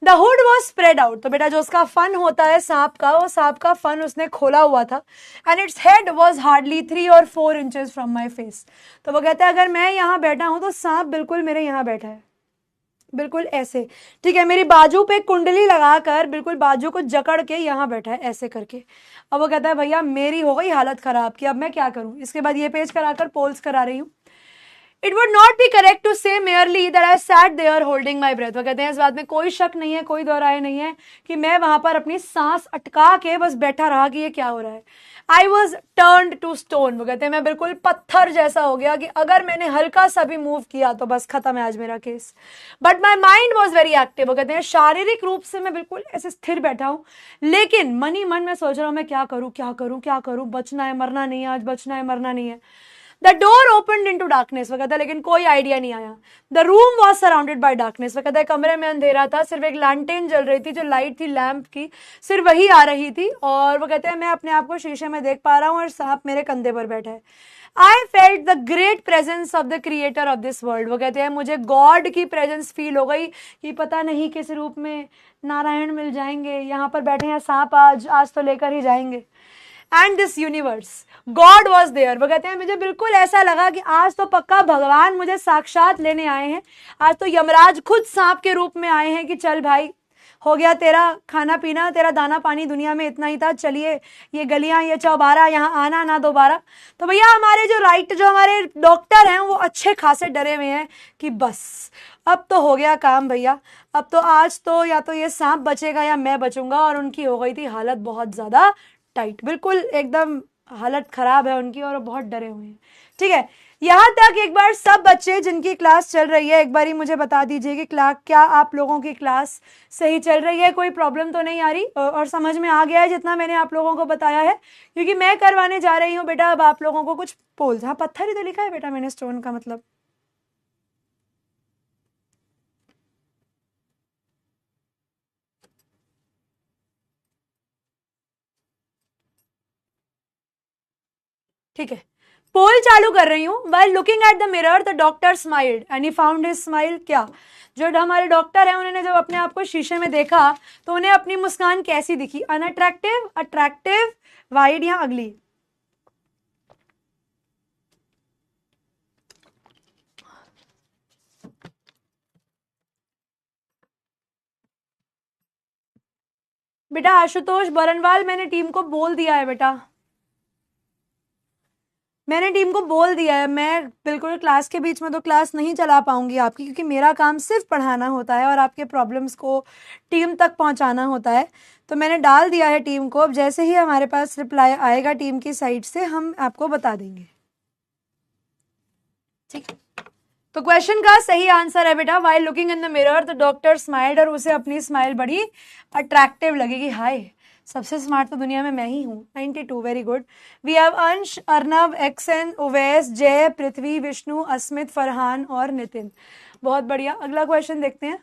The hood was spread out. तो बेटा जो उसका फन होता है सांप का, वो सांप का फन उसने खोला हुआ था. And its head was hardly 3 or 4 inches from my face. तो वो कहता है अगर मैं यहाँ बैठा हूं तो सांप बिल्कुल मेरे यहाँ बैठा है, बिल्कुल ऐसे, ठीक है, मेरी बाजू पे कुंडली लगाकर बिल्कुल बाजू को जकड़ के यहाँ बैठा है ऐसे करके. अब वो कहता है भैया मेरी हो गई हालत खराब कि अब मैं क्या करूं. इसके बाद ये पेज कराकर पोल्स करा रही हूँ. It would not be correct to say merely that I sat there holding my breath. वो कहते हैं इस बात में कोई शक नहीं है, कोई दो राय नहीं है कि मैं वहां पर अपनी सांस अटका के बस बैठा रहा कि ये क्या हो रहा है. I was turned to stone. वो कहते हैं मैं बिल्कुल पत्थर जैसा हो गया कि अगर मैंने हल्का सा भी मूव किया तो बस खत्म है आज मेरा case. But my mind was very active. वो कहते हैं शारीरिक रूप से मैं बिल्कुल ऐसे स्थिर बैठा हूं, लेकिन मन ही मन में सोच रहा हूं मैं क्या करूं क्या करूं क्या करूं, बचना है मरना नहीं है, आज बचना है मरना नहीं है. The door open into darkness. वो कहता है लेकिन कोई आइडिया नहीं आया. The room was surrounded by darkness. वो कहता है कमरे में अंधेरा था, सिर्फ एक लैंटेन जल रही थी, जो लाइट थी लैंप की सिर्फ वही आ रही थी. और वो कहते हैं मैं अपने आप को शीशे में देख पा रहा हूँ और सांप मेरे कंधे पर बैठा है. I felt the great presence of the creator of this world. वो कहते हैं मुझे गॉड की प्रेजेंस फील हो गई कि पता नहीं किस रूप में नारायण मिल जाएंगे, यहाँ पर बैठे हैं सांप, आज तो लेकर ही जाएंगे. And this universe God was there. वो कहते हैं मुझे बिल्कुल ऐसा लगा कि आज तो पक्का भगवान मुझे साक्षात लेने आए हैं, आज तो यमराज खुद सांप के रूप में आए हैं कि चल भाई हो गया तेरा खाना पीना, तेरा दाना पानी दुनिया में इतना ही था, चलिए ये गलियां ये चौबारा यहाँ आना ना दोबारा. तो भैया हमारे जो हमारे डॉक्टर हैं वो अच्छे खासे डरे हुए हैं कि बस अब तो हो गया काम भैया, अब तो आज तो या तो ये सांप बचेगा या मैं बचूंगा. और उनकी हो गई थी हालत बहुत ज्यादा टाइट, बिल्कुल एकदम हालत खराब है उनकी और बहुत डरे हुए हैं. ठीक है, यहाँ तक एक बार सब बच्चे जिनकी क्लास चल रही है एक बार ही मुझे बता दीजिए कि क्या आप लोगों की क्लास सही चल रही है, कोई प्रॉब्लम तो नहीं आ रही और समझ में आ गया है जितना मैंने आप लोगों को बताया है. क्योंकि मैं करवाने जा रही हूँ बेटा अब आप लोगों को कुछ पोल्स. हाँ पत्थर ही तो लिखा है बेटा मैंने, स्टोन का मतलब. ठीक है, पोल चालू कर रही हूं. While looking at the mirror, the doctor smiled and he found his smile. क्या जो हमारे डॉक्टर हैं उन्होंने जब अपने आप को शीशे में देखा तो उन्हें अपनी मुस्कान कैसी दिखी? अनअट्रैक्टिव, अट्रैक्टिव, वाइड या अगली? बेटा आशुतोष बरनवाल, मैंने टीम को बोल दिया है बेटा, मैंने टीम को बोल दिया है मैं बिल्कुल क्लास के बीच में तो क्लास नहीं चला पाऊंगी आपकी, क्योंकि मेरा काम सिर्फ पढ़ाना होता है और आपके प्रॉब्लम्स को टीम तक पहुंचाना होता है. तो मैंने डाल दिया है टीम को, अब जैसे ही हमारे पास रिप्लाई आएगा टीम की साइड से हम आपको बता देंगे. ठीक, तो क्वेश्चन का सही आंसर है बेटा while looking in the mirror the doctor smiled. और उसे अपनी स्माइल बड़ी अट्रैक्टिव लगेगी. हाय सबसे स्मार्ट तो दुनिया में मैं ही हूँ. 92, वेरी गुड. वी हैव अंश, अर्नव, एक्सन, उवैस, जय, पृथ्वी, विष्णु, अस्मित, फरहान और नितिन. बहुत बढ़िया. अगला क्वेश्चन देखते हैं.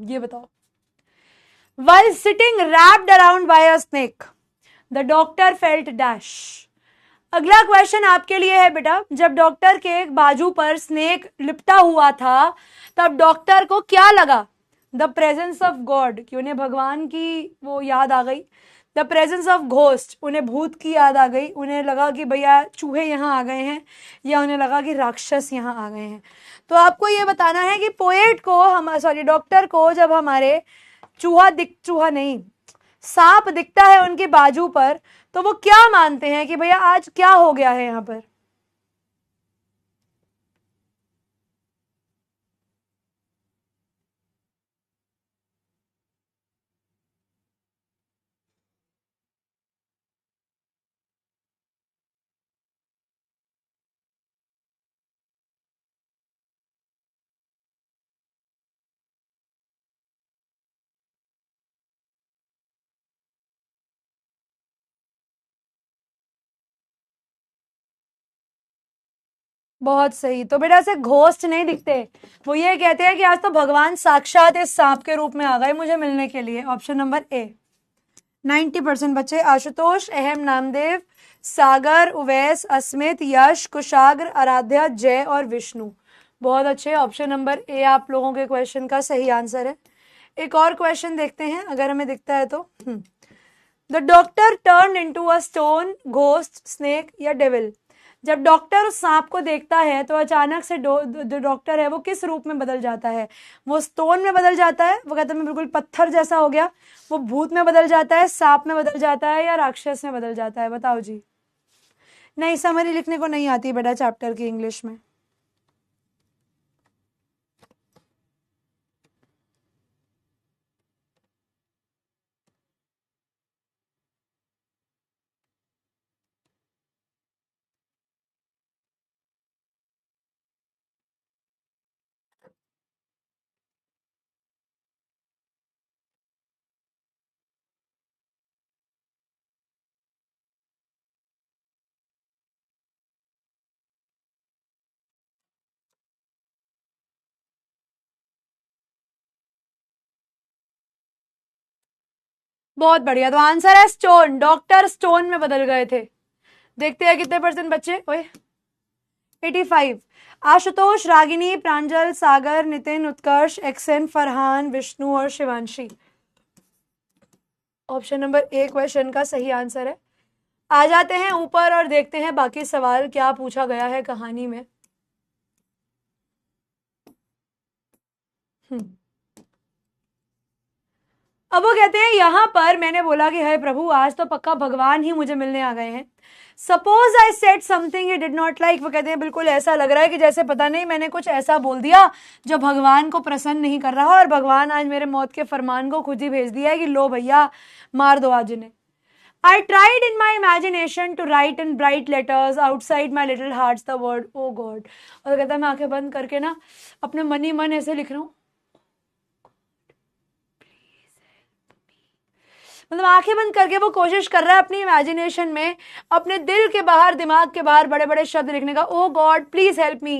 ये बताओ. While sitting wrapped around by a snake, the doctor felt dash. अगला क्वेश्चन आपके लिए है बेटा, जब डॉक्टर के बाजू पर स्नेक लिपटा हुआ था तब डॉक्टर को क्या लगा? द प्रेजेंस ऑफ गॉड, कि उन्हें भगवान की वो याद आ गई. द प्रेजेंस ऑफ घोस्ट, उन्हें भूत की याद आ गई. उन्हें लगा कि भैया चूहे यहाँ आ गए हैं, या उन्हें लगा कि राक्षस यहाँ आ गए हैं. तो आपको ये बताना है कि पोएट को डॉक्टर को जब हमारे चूहा नहीं, सांप दिखता है उनके बाजू पर, तो वो क्या मानते हैं कि भैया आज क्या हो गया है यहां पर? बहुत सही। तो बेटा ऐसे घोस्ट नहीं दिखते, वो ये कहते हैं कि आज तो भगवान साक्षात इस सांप के रूप में आ गए मुझे मिलने के लिए। Option number A. 90% बच्चे। आशुतोष, अहम, नामदेव, सागर, उवैस, अस्मित, यश, कुशाग्र, आराध्या, जय और विष्णु। बहुत अच्छे। ऑप्शन नंबर ए आप लोगों के क्वेश्चन का सही आंसर है। एक और क्वेश्चन देखते हैं अगर हमें दिखता है तो। The doctor turn into a stone, ghost, snake या डेविल। जब डॉक्टर उस सांप को देखता है तो अचानक से जो डॉक्टर है वो किस रूप में बदल जाता है? वो स्टोन में बदल जाता है, वो कहता है मैं बिल्कुल पत्थर जैसा हो गया, वो भूत में बदल जाता है, सांप में बदल जाता है या राक्षस में बदल जाता है? बताओ जी। नहीं, समरी लिखने को नहीं आती बेटा चैप्टर की इंग्लिश में। बहुत बढ़िया। तो आंसर है स्टोन। डॉक्टर स्टोन में बदल गए थे। देखते हैं कितने परसेंट बच्चे। ओए 85। आशुतोष, रागिनी, प्रांजल, सागर, नितिन, उत्कर्ष, एक्सेन, फरहान, विष्णु और Shivanshi. Option number A question का सही आंसर है। आ जाते हैं ऊपर और देखते हैं बाकी सवाल क्या पूछा गया है कहानी में। अब वो कहते हैं यहां पर मैंने बोला कि हे प्रभु आज तो पक्का भगवान ही मुझे मिलने आ गए हैं। Suppose I said something you did not like. वो कहते हैं बिल्कुल ऐसा लग रहा है कि जैसे पता नहीं मैंने कुछ ऐसा बोल दिया जो भगवान को प्रसन्न नहीं कर रहा, और भगवान आज मेरे मौत के फरमान को खुद ही भेज दिया है कि लो भैया मार दो आज इन्हें। I tried in my imagination to write in bright letters outside my little hearts the word oh God। और कहता है मैं आंखें बंद करके ना अपने मन ही मन ऐसे लिख रहा हूँ, मतलब आंखें बंद करके वो कोशिश कर रहा है अपनी इमेजिनेशन में, अपने दिल के बाहर, दिमाग के बाहर बड़े बड़े शब्द लिखने का। Oh God please help me,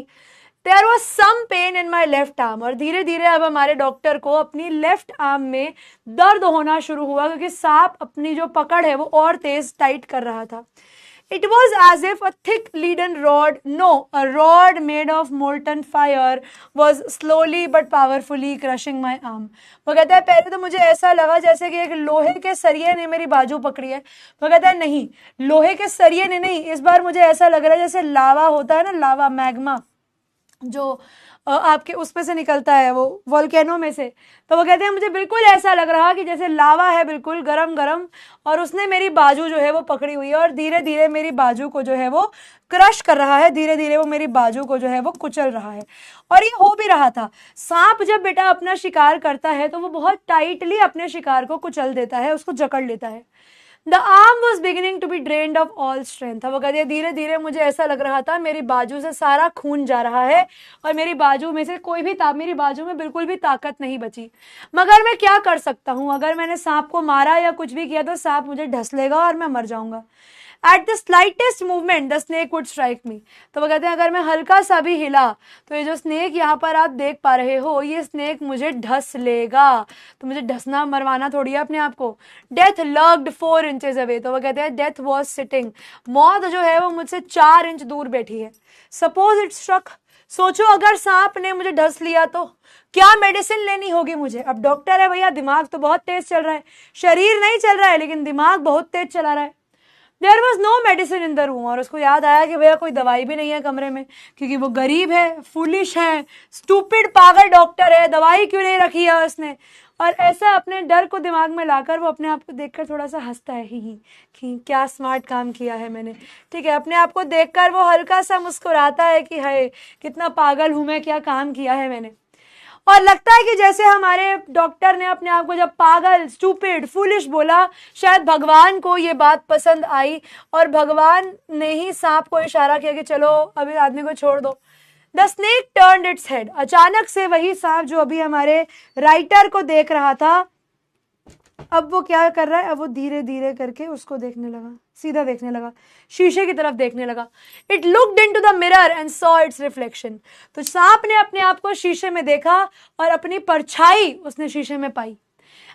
there was some pain in my left arm. और धीरे धीरे अब हमारे डॉक्टर को अपनी लेफ्ट आर्म में दर्द होना शुरू हुआ क्योंकि सांप अपनी जो पकड़ है वो और तेज टाइट कर रहा था। It was as if a thick leaden rod, no, a rod made of molten fire was slowly but powerfully crushing my arm। वो कहता है पहले तो मुझे ऐसा लगा जैसे कि एक लोहे के सरिये ने मेरी बाजू पकड़ी है। वो कहता है नहीं, लोहे के सरिये ने नहीं, इस बार मुझे ऐसा लग रहा है जैसे लावा होता है ना, लावा, मैग्मा, जो आपके उसमें से निकलता है, वो वोल्केनो में से। तो वो कहते हैं मुझे बिल्कुल ऐसा लग रहा कि जैसे लावा है, बिल्कुल गरम गरम, और उसने मेरी बाजू जो है वो पकड़ी हुई है और धीरे धीरे मेरी बाजू को जो है वो क्रश कर रहा है, धीरे धीरे वो मेरी बाजू को जो है वो कुचल रहा है। और ये हो भी रहा था। सांप जब बेटा अपना शिकार करता है तो वो बहुत टाइटली अपने शिकार को कुचल देता है, उसको जकड़ लेता है। The arm was beginning to be drained of all strength। वो कहती है धीरे धीरे मुझे ऐसा लग रहा था मेरी बाजू से सारा खून जा रहा है और मेरी बाजू में से कोई भी मेरी बाजू में बिल्कुल भी ताकत नहीं बची। मगर मैं क्या कर सकता हूँ, अगर मैंने सांप को मारा या कुछ भी किया तो सांप मुझे ढस लेगा और मैं मर जाऊंगा। At the slightest movement the snake would strike me। तो वो कहते हैं अगर मैं हल्का सा भी हिला तो ये जो स्नेक यहाँ पर आप देख पा रहे हो, ये स्नेक मुझे ढस लेगा। तो मुझे ढसना मरवाना थोड़ी है अपने आप को। Death lurked 4 inches away। तो वो कहते हैं death was sitting। मौत जो है वो मुझसे 4 इंच दूर बैठी है। Suppose it struck। सोचो अगर सांप ने मुझे ढस लिया तो क्या मेडिसिन लेनी होगी मुझे। अब डॉक्टर है भैया, दिमाग तो बहुत तेज चल रहा है, शरीर नहीं चल रहा है लेकिन दिमाग बहुत तेज चला रहा है। There was no medicine in the room। और उसको याद आया कि भैया कोई दवाई भी नहीं है कमरे में, क्योंकि वो गरीब है, फुलिश है, स्टूपिड, पागल डॉक्टर है, दवाई क्यों नहीं रखी है उसने। और ऐसा अपने डर को दिमाग में लाकर वो अपने आप को देखकर थोड़ा सा हंसता है, ही कि क्या स्मार्ट काम किया है मैंने, ठीक है। अपने आप को देखकर वो हल्का सा मुस्कुराता है कि हाय कितना पागल हूं मैं, क्या काम किया है मैंने। और लगता है कि जैसे हमारे डॉक्टर ने अपने आप को जब पागल, स्टूपिड, फूलिश बोला, शायद भगवान को ये बात पसंद आई और भगवान ने ही सांप को इशारा किया कि चलो अभी आदमी को छोड़ दो। The snake turned its head. अचानक से वही सांप जो अभी हमारे राइटर को देख रहा था, अब वो क्या कर रहा है, अब वो धीरे धीरे करके उसको देखने लगा, सीधा देखने लगा, शीशे की तरफ देखने लगा। It looked into the mirror and saw it's reflection. तो सांप ने अपने आप को शीशे में देखा और अपनी परछाई उसने शीशे में पाई।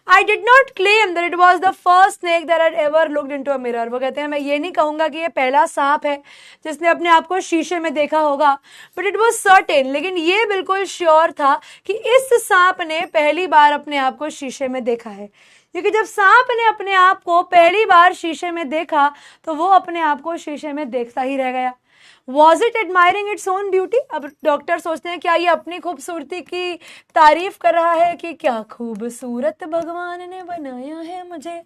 I did not claim that it was the first snake that had ever looked into a mirror. वो कहते हैं मैं ये नहीं कहूंगा कि ये पहला सांप है जिसने अपने आप को शीशे में देखा होगा, but it was certain, लेकिन ये बिल्कुल श्योर था कि इस सांप ने पहली बार अपने आप को शीशे में देखा है। क्योंकि जब सांप ने अपने आप को पहली बार शीशे में देखा तो वो अपने आप को शीशे में देखता ही रह गया। Was it admiring its own beauty? अब डॉक्टर सोचते हैं क्या ये अपनी खूबसूरती की तारीफ कर रहा है कि क्या खूबसूरत भगवान ने बनाया है मुझे।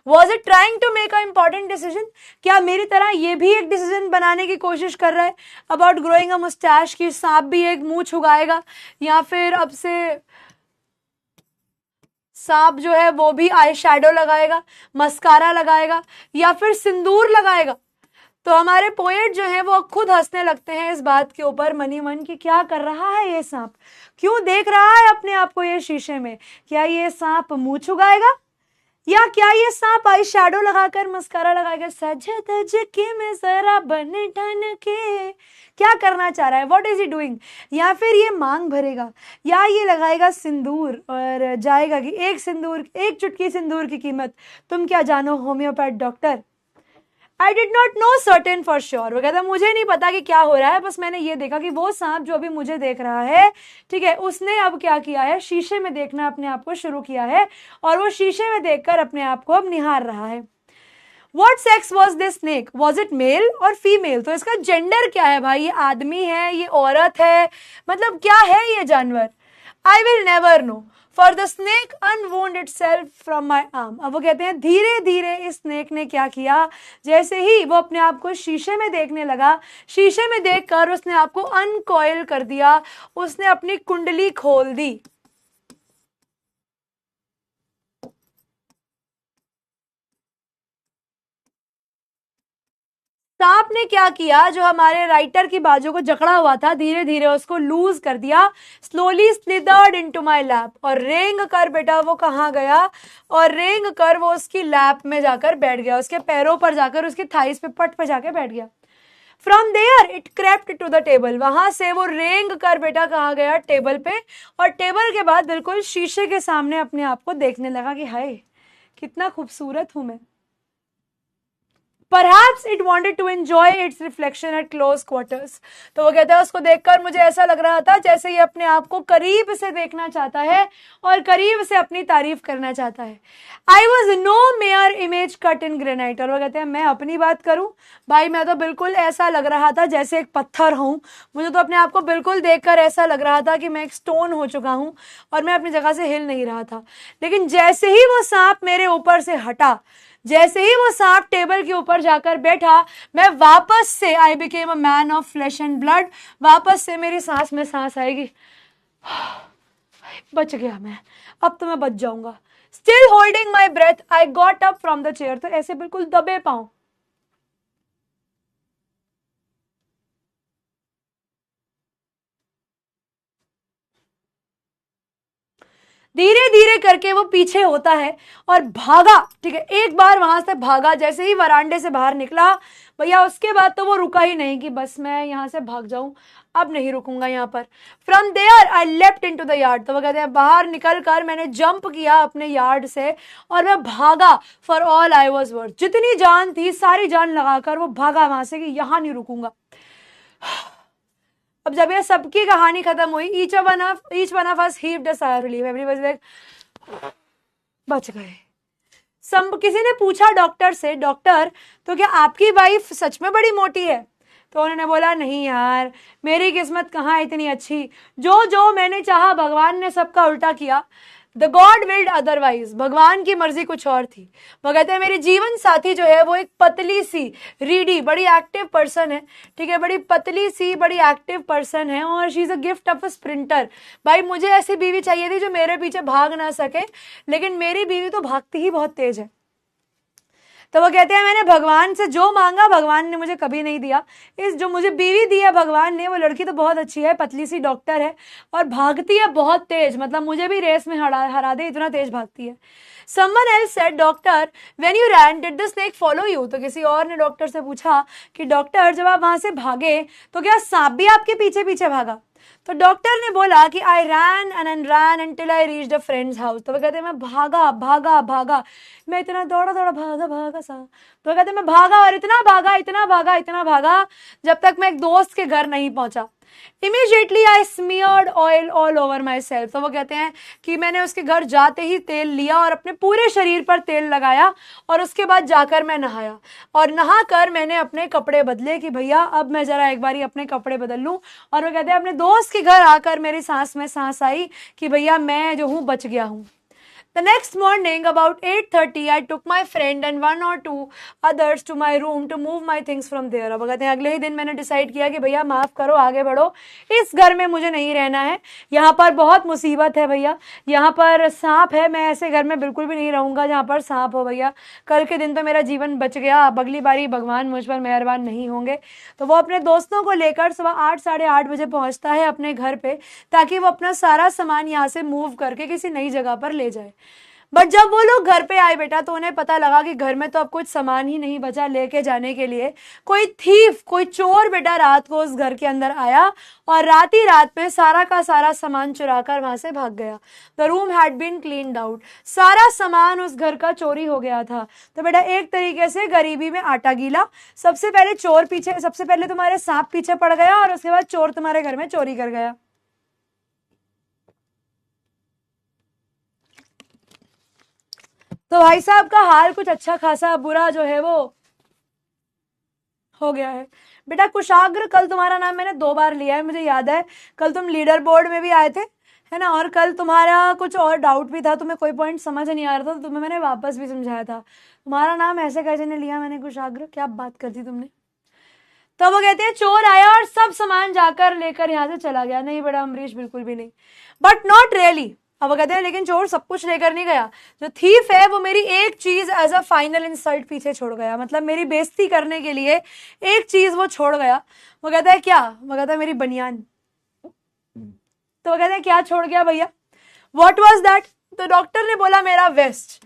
Was it trying to make an important decision? क्या मेरी तरह ये भी एक डिसीजन बनाने की कोशिश कर रहा है about growing a mustache, कि सांप भी एक मूंछ उगाएगा, या फिर अब से सांप जो है वो भी आई शैडो लगाएगा, मस्कारा लगाएगा, या फिर सिंदूर लगाएगा। तो हमारे पोएट जो है वो खुद हंसने लगते हैं इस बात के ऊपर मनी मन कि क्या कर रहा है ये सांप, क्यों देख रहा है अपने आप को ये शीशे में। क्या ये सांप मूंछ उगाएगा, या क्या ये सांप आई शैडो लगाकर मस्कारा लगाएगा, सज धज के मैं जरा बन ठन के, क्या करना चाह रहा है, व्हाट इज ही डूइंग। या फिर ये मांग भरेगा, या ये लगाएगा सिंदूर और जाएगा कि एक चुटकी सिंदूर की कीमत तुम क्या जानो homeopath doctor. I did not know certain for sure। वो कहता मुझे नहीं पता कि क्या हो रहा है, बस मैंने ये देखा कि वो सांप जो अभी मुझे देख रहा है, ठीक है, उसने अब क्या किया है, शीशे में देखना अपने आप को शुरू किया है और वो शीशे में देखकर अपने आप को अब निहार रहा है। What sex was this snake? Was it male or female? तो इसका जेंडर क्या है भाई, ये आदमी है, ये औरत है, मतलब क्या है ये जानवर। I will never know, for the snake unwound itself from my arm। अब वो कहते हैं धीरे धीरे इस स्नेक ने क्या किया, जैसे ही वो अपने आप को शीशे में देखने लगा, शीशे में देखकर उसने आपको अनकॉइल कर दिया, उसने अपनी कुंडली खोल दी। सांप ने क्या किया, जो हमारे राइटर की बाजू को जकड़ा हुआ था, धीरे धीरे उसको लूज कर दिया। स्लोली स्लिदर्ड इनटू माय लैप, और रेंग कर बेटा वो कहाँ गया, और रेंग कर वो उसकी लैप में जाकर बैठ गया, उसके पैरों पर जाकर, उसकी थाइस पे, पट पे जाकर बैठ गया। From there it crept to the table, वहां से वो रेंग कर बेटा कहाँ गया, टेबल पे, और टेबल के बाद बिल्कुल शीशे के सामने अपने आप को देखने लगा कि हाय कितना खूबसूरत हूं मैं। Perhaps it wanted to enjoy its reflection at close quarters। तो वो कहता है उसको देखकर मुझे ऐसा लग रहा था जैसे ये अपने आप को करीब से देखना चाहता है और करीब से अपनी तारीफ करना चाहता है। I was no mere image cut in granite। और वो कहते हैं मैं अपनी बात करूं भाई, मैं तो बिल्कुल ऐसा लग रहा था जैसे एक पत्थर हूं, मुझे तो अपने आप को बिल्कुल देखकर ऐसा लग रहा था कि मैं एक स्टोन हो चुका हूं और मैं अपनी जगह से हिल नहीं रहा था। लेकिन जैसे ही वो सांप मेरे ऊपर से हटा, जैसे ही वो सांप टेबल के ऊपर जाकर बैठा, मैं वापस से I became a man of flash and blood, वापस से मेरी सांस में सांस आएगी, बच गया मैं, अब तो मैं बच जाऊंगा। Still holding my breath I got up from the chair. तो ऐसे बिल्कुल दबे पाऊं, धीरे धीरे करके वो पीछे होता है और भागा, ठीक है, एक बार वहां से भागा, जैसे ही वरांडे से बाहर निकला भैया उसके बाद तो वो रुका ही नहीं कि बस मैं यहाँ से भाग जाऊं, अब नहीं रुकूंगा यहाँ पर। From there I left into the yard. तो वो कहते हैं बाहर निकल कर मैंने जंप किया अपने यार्ड से और मैं भागा। For all I was worth, जितनी जान थी सारी जान लगाकर वो भागा वहां से कि यहाँ नहीं रुकूंगा। अब जब ये सबकी कहानी खत्म हुई, each one of us heaved a sigh of relief, everybody like बच गए। किसी ने पूछा डॉक्टर से, डॉक्टर तो क्या आपकी वाइफ सच में बड़ी मोटी है? तो उन्होंने बोला नहीं यार, मेरी किस्मत कहाँ इतनी अच्छी, जो जो मैंने चाहा भगवान ने सबका उल्टा किया। द गॉड विल्ड अदरवाइज, भगवान की मर्जी कुछ और थी। वो कहते हैं मेरी जीवन साथी जो है वो एक पतली सी रीडी बड़ी एक्टिव पर्सन है, ठीक है, बड़ी पतली सी बड़ी एक्टिव पर्सन है, और she is a gift of a sprinter. भाई मुझे ऐसी बीवी चाहिए थी जो मेरे पीछे भाग ना सके, लेकिन मेरी बीवी तो भागती ही बहुत तेज है। तो वो कहते हैं मैंने भगवान से जो मांगा भगवान ने मुझे कभी नहीं दिया। इस जो मुझे बीवी दी है भगवान ने, वो लड़की तो बहुत अच्छी है, पतली सी डॉक्टर है और भागती है बहुत तेज, मतलब मुझे भी रेस में हरा दे इतना तेज भागती है। Someone else said, doctor when you ran did the snake follow you? तो किसी और ने डॉक्टर से पूछा कि डॉक्टर जब आप वहां से भागे तो क्या सांप भी आपके पीछे पीछे भागा? तो डॉक्टर ने बोला कि I ran and ran until I reached a friend's house। तो वो कहते हैं मैं भागा भागा भागा, मैं इतना दौड़ा दौड़ा भागा भागा सा, तो वो कहते हैं मैं भागा और इतना भागा इतना भागा इतना भागा जब तक मैं एक दोस्त के घर नहीं पहुंचा। Immediately I smeared oil all over myself। तो वो कहते हैं कि मैंने उसके घर जाते ही तेल लिया और अपने पूरे शरीर पर तेल लगाया, और उसके बाद जाकर मैं नहाया, और नहाकर मैंने अपने कपड़े बदले कि भैया अब मैं जरा एक बारी अपने कपड़े बदल लूं। और वो कहते हैं अपने दोस्त के घर आकर मेरी सांस में सांस आई कि भैया मैं जो हूं बच गया हूं। The next morning about 8:30 I took my friend and 1 or 2 others to my room to move my things from there। अब कहते हैं अगले ही दिन मैंने डिसाइड किया कि भैया माफ करो, आगे बढ़ो, इस घर में मुझे नहीं रहना है, यहाँ पर बहुत मुसीबत है भैया, यहाँ पर सांप है, मैं ऐसे घर में बिल्कुल भी नहीं रहूंगा जहाँ पर सांप हो भैया, कल के दिन तो मेरा जीवन बच गया, अब अगली बारी भगवान मुझ पर मेहरबान नहीं होंगे। तो वो अपने दोस्तों को लेकर सुबह 8 साढ़े 8 बजे पहुंचता है अपने घर पे, ताकि वो अपना सारा सामान यहाँ से मूव करके किसी नई जगह पर ले जाए। बट जब वो लोग घर पे आए बेटा, तो उन्हें पता लगा कि घर में तो अब कुछ सामान ही नहीं बचा लेके जाने के लिए। कोई थीफ, कोई चोर बेटा रात को उस घर के अंदर आया और रात ही रात में सारा का सारा सामान चुरा कर वहां से भाग गया। The room had been cleaned out, सारा सामान उस घर का चोरी हो गया था। तो बेटा एक तरीके से गरीबी में आटा गीला, सबसे पहले चोर पीछे, सबसे पहले तुम्हारे सांप पीछे पड़ गया और उसके बाद चोर तुम्हारे घर में चोरी कर गया। तो भाई साहब का हाल कुछ अच्छा खासा बुरा जो है वो हो गया है। बेटा कुशाग्र, कल तुम्हारा नाम मैंने 2 बार लिया है, मुझे याद है, कल तुम लीडर बोर्ड में भी आए थे, है ना, और कल तुम्हारा कुछ और डाउट भी था, तुम्हें कोई पॉइंट समझ नहीं आ रहा था, तो तुम्हें मैंने वापस भी समझाया था। तुम्हारा नाम ऐसे कैसे नहीं लिया मैंने कुशाग्र, क्या बात करती तुमने? तो वो कहते हैं चोर आया और सब सामान जाकर लेकर यहाँ से चला गया। नहीं बेटा अमरीश, बिल्कुल भी नहीं, बट नॉट रियली। अब वो कहते हैं लेकिन चोर सब कुछ लेकर नहीं गया, जो थीफ है वो मेरी एक चीज एज अ फाइनल इंसल्ट पीछे छोड़ गया, मतलब मेरी बेइज्जती करने के लिए एक चीज वो छोड़ गया। वो कहता है क्या? वो कहता है मेरी बनियान। तो वो कहते हैं क्या छोड़ गया भैया? What was that? तो डॉक्टर ने बोला मेरा वेस्ट।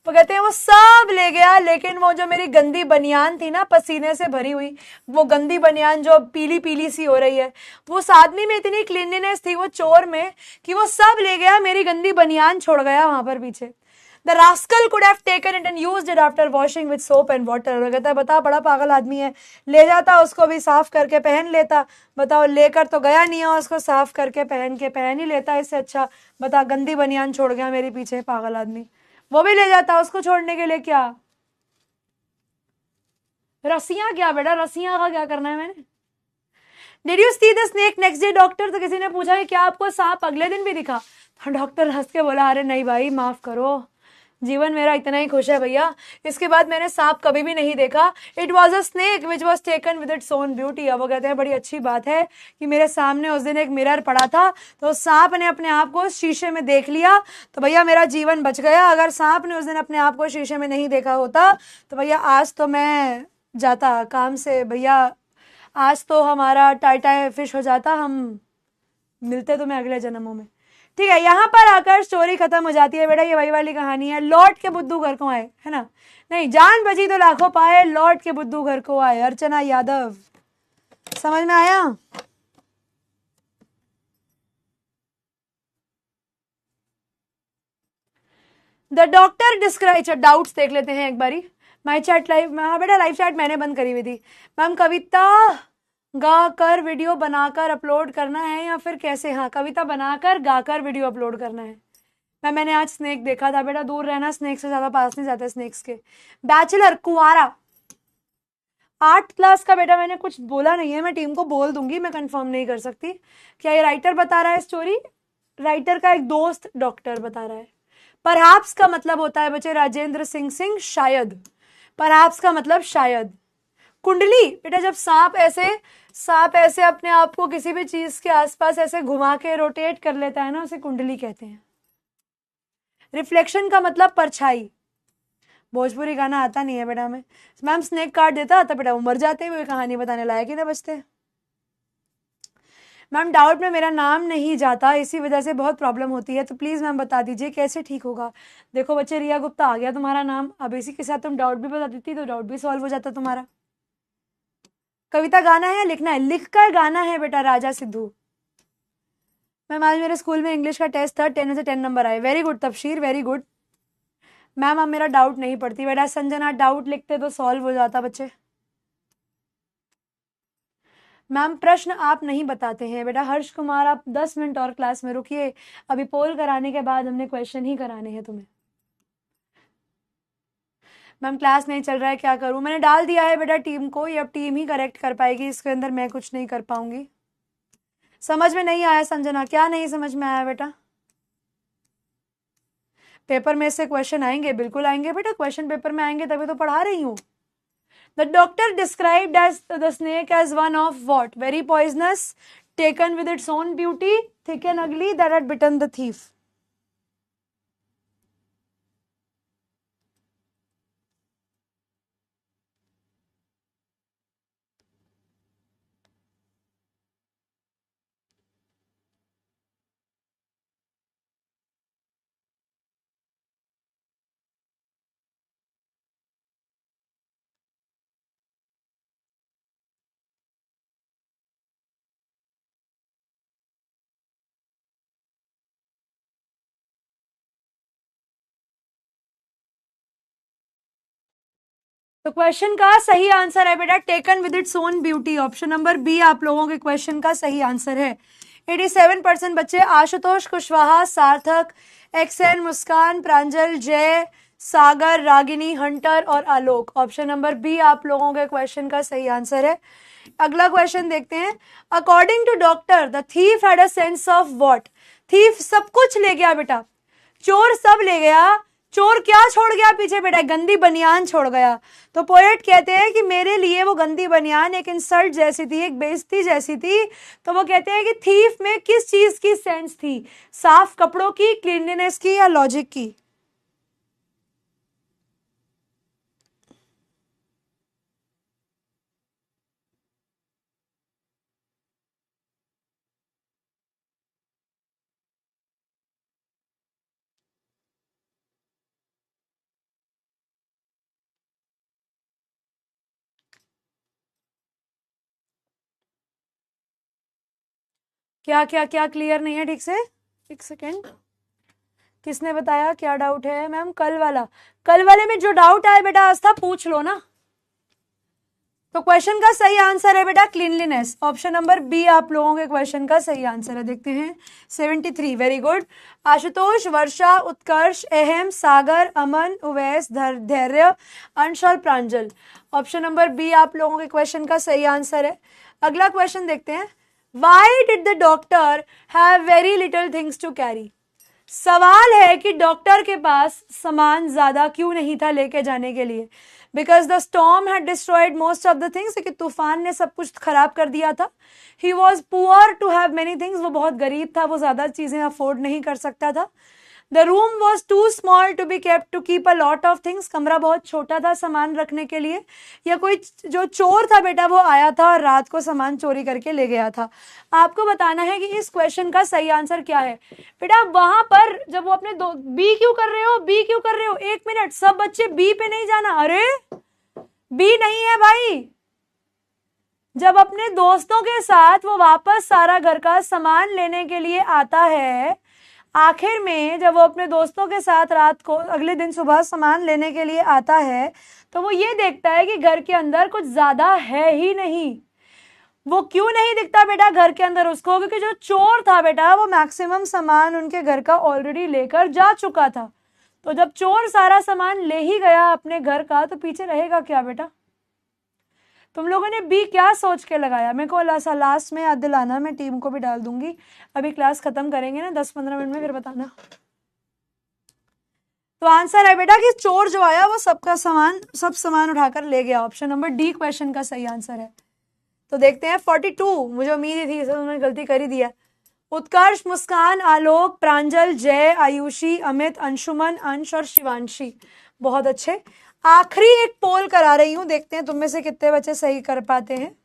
वो कहते हैं वो सब ले गया, लेकिन वो जो मेरी गंदी बनियान थी ना, पसीने से भरी हुई, वो गंदी बनियान जो पीली पीली सी हो रही है, वो उस आदमी में इतनी क्लीनलीनेस थी वो चोर में कि वो सब ले गया, मेरी गंदी बनियान छोड़ गया वहां पर पीछे। The rascal could have taken it and used it after washing with soap and water। वो कहता है बता बड़ा पागल आदमी है, ले जाता उसको भी साफ करके पहन लेता। बताओ लेकर तो गया नहीं है, उसको साफ करके पहन ही लेता, इससे अच्छा बता गंदी बनियान छोड़ गया मेरे पीछे पागल आदमी, वो भी ले जाता। उसको छोड़ने के लिए क्या रस्सियां? क्या बेटा रस्सियां का क्या करना है मैंने? Did you see the snake next day doctor? तो किसी ने पूछा कि क्या आपको सांप अगले दिन भी दिखा? तो डॉक्टर हंस के बोला अरे नहीं भाई माफ करो, जीवन मेरा इतना ही खुश है भैया, इसके बाद मैंने सांप कभी भी नहीं देखा। It was a snake which was taken with its own beauty. अब वो कहते हैं बड़ी अच्छी बात है कि मेरे सामने उस दिन एक मिरर पड़ा था, तो सांप ने अपने आप को शीशे में देख लिया, तो भैया मेरा जीवन बच गया। अगर सांप ने उस दिन अपने आप को शीशे में नहीं देखा होता तो भैया आज तो मैं जाता काम से, भैया आज तो हमारा टाई फिश हो जाता, हम मिलते तुम्हें अगले जन्मों में। ठीक है, यहाँ पर आकर स्टोरी खत्म हो जाती है बेटा, ये वही वाली कहानी है। लौट के बुद्धू घर को आए, है ना, नहीं जान बची तो लाखों पाए, लौट के बुद्धू घर को आए। अर्चना यादव, समझ में आया? द डॉक्टर डिस्क्राइब, डाउट्स देख लेते हैं एक बारी। माई चैट लाइव, हाँ बेटा लाइव चैट मैंने बंद करी हुई थी। मैम कविता गाकर वीडियो बनाकर अपलोड करना है या फिर कैसे? हाँ कविता बनाकर गाकर वीडियो अपलोड करना है। मैंने आज स्नेक देखा था बेटा, दूर रहना, स्नेक से ज्यादा पास नहीं जाते स्नेक्स के। बैचलर कुंवारा 8 क्लास का बेटा, मैंने कुछ बोला नहीं है, मैं टीम को बोल दूंगी, मैं कंफर्म नहीं कर सकती। क्या ये राइटर बता रहा है स्टोरी? राइटर का एक दोस्त डॉक्टर बता रहा है। परहैप्स का मतलब होता है बच्चे राजेंद्र सिंह सिंह शायद, परहैप्स का मतलब शायद। कुंडली बेटा जब सांप ऐसे अपने आप को किसी भी चीज के आसपास ऐसे घुमा के रोटेट कर लेता है ना, उसे कुंडली कहते हैं। रिफ्लेक्शन का मतलब परछाई। भोजपुरी गाना आता नहीं है बेटा हमें। मैम स्नेक काट देता तो बेटा वो मर जाते, हुए कहानी बताने लायक ही ना बचते। मैम डाउट में मेरा नाम नहीं जाता, इसी वजह से बहुत प्रॉब्लम होती है, तो प्लीज़ मैम बता दीजिए कैसे ठीक होगा। देखो बच्चे रिया गुप्ता आ गया तुम्हारा नाम, अब इसी के साथ तुम डाउट भी बता देती तो डाउट भी सॉल्व हो जाता तुम्हारा। कविता गाना है या लिखना है? लिख कर गाना है बेटा राजा सिद्धू। मैम आज मेरे स्कूल में इंग्लिश का टेस्ट था, 10 में से 10 नंबर आए। Very good Tabsheer, very good. Ma'am अब मेरा डाउट नहीं पढ़ती बेटा, संजना डाउट लिखते तो सॉल्व हो जाता बच्चे। मैम प्रश्न आप नहीं बताते हैं बेटा। हर्ष कुमार आप 10 मिनट और क्लास में रुकिए, अभी पोल कराने के बाद हमने क्वेश्चन ही कराने हैं तुम्हें। मैम क्लास नहीं चल रहा है, क्या करूं? मैंने डाल दिया है बेटा टीम को, ये अब टीम ही करेक्ट कर पाएगी, इसके अंदर मैं कुछ नहीं कर पाऊंगी। समझ में नहीं आया संजना? क्या नहीं समझ में आया बेटा? पेपर में से क्वेश्चन आएंगे, बिल्कुल आएंगे बेटा, क्वेश्चन पेपर में आएंगे तभी तो पढ़ा रही हूँ। The doctor described as the snake as one of what? Very poisonous, taken with its own beauty, thick and ugly, that had bitten the thief. तो क्वेश्चन का सही आंसर है बेटा taken with its own beauty, option number B आप लोगों के question का सही आंसर है। 87% बच्चे आशुतोष कुशवाहा, सार्थक, एक्सएन, मुस्कान, प्रांजल, जय, सागर, रागिनी, हंटर और आलोक, ऑप्शन नंबर बी आप लोगों के क्वेश्चन का सही आंसर है। अगला क्वेश्चन देखते हैं। According to doctor the thief had a sense of what? Thief सब कुछ ले गया बेटा, चोर सब ले गया। चोर क्या छोड़ गया पीछे बेटा? गंदी बनियान छोड़ गया। तो पोएट कहते हैं कि मेरे लिए वो गंदी बनियान एक इंसल्ट जैसी थी, एक बेइज्जती जैसी थी। तो वो कहते हैं कि थीफ में किस चीज की सेंस थी? साफ कपड़ों की, क्लीनलीनेस की या लॉजिक की? क्या क्या क्या क्लियर नहीं है ठीक से? एक सेकेंड, किसने बताया क्या डाउट है? मैम कल वाले में जो डाउट आए बेटा आस्था पूछ लो ना। तो क्वेश्चन का सही आंसर है बेटा क्लीनलीनेस, ऑप्शन नंबर बी आप लोगों के क्वेश्चन का सही आंसर है। देखते हैं 73, वेरी गुड। आशुतोष, वर्षा, उत्कर्ष, अहम, सागर, अमन, उवैस, धैर्य, अंश और प्रांजल, ऑप्शन नंबर बी आप लोगों के क्वेश्चन का सही आंसर है। अगला क्वेश्चन देखते हैं। Why did the doctor have very little things to carry? सवाल है कि डॉक्टर के पास सामान ज्यादा क्यों नहीं था लेके जाने के लिए? Because the storm had destroyed most of the things, कि तूफान ने सब कुछ खराब कर दिया था। He was poor to have many things, वो बहुत गरीब था, वो ज्यादा चीजें अफोर्ड नहीं कर सकता था। The room was too small to be kept to keep a lot of things, कमरा बहुत छोटा था सामान रखने के लिए। या कोई जो चोर था बेटा वो आया था और रात को सामान चोरी करके ले गया था। आपको बताना है कि इस क्वेश्चन का सही आंसर क्या है बेटा। वहां पर जब वो अपने दो बी क्यों कर रहे हो, बी क्यों कर रहे हो? एक मिनट, सब बच्चे बी पे नहीं जाना। अरे बी नहीं है भाई। जब अपने दोस्तों के साथ वो वापस सारा घर का सामान लेने के लिए आता है, आखिर में जब वो अपने दोस्तों के साथ रात को अगले दिन सुबह सामान लेने के लिए आता है, तो वो ये देखता है कि घर के अंदर कुछ ज्यादा है ही नहीं। वो क्यों नहीं दिखता बेटा घर के अंदर उसको? क्योंकि जो चोर था बेटा वो मैक्सिमम सामान उनके घर का ऑलरेडी लेकर जा चुका था। तो जब चोर सारा सामान ले ही गया अपने घर का, तो पीछे रहेगा क्या बेटा? तुम लोगों ने बी क्या सोच के लगाया? मेरे को लास्ट में याद दिलाना, मैं टीम को भी डाल दूंगी। अभी क्लास खत्म करेंगे ना 10-15 मिनट में, फिर बताना। तो आंसर है बेटा कि चोर जो आया वो सब सामान उठाकर ले गया। ऑप्शन नंबर डी क्वेश्चन का सही आंसर है। तो देखते हैं 42, मुझे उम्मीद ही थी, इसे उन्होंने गलती कर ही दिया। उत्कर्ष, मुस्कान, आलोक, प्रांजल, जय, आयुषी, अमित, अंशुमन, अंश और शिवांशी। बहुत अच्छे। आखिरी एक पोल करा रही हूं, देखते हैं तुम में से कितने बच्चे सही कर पाते हैं।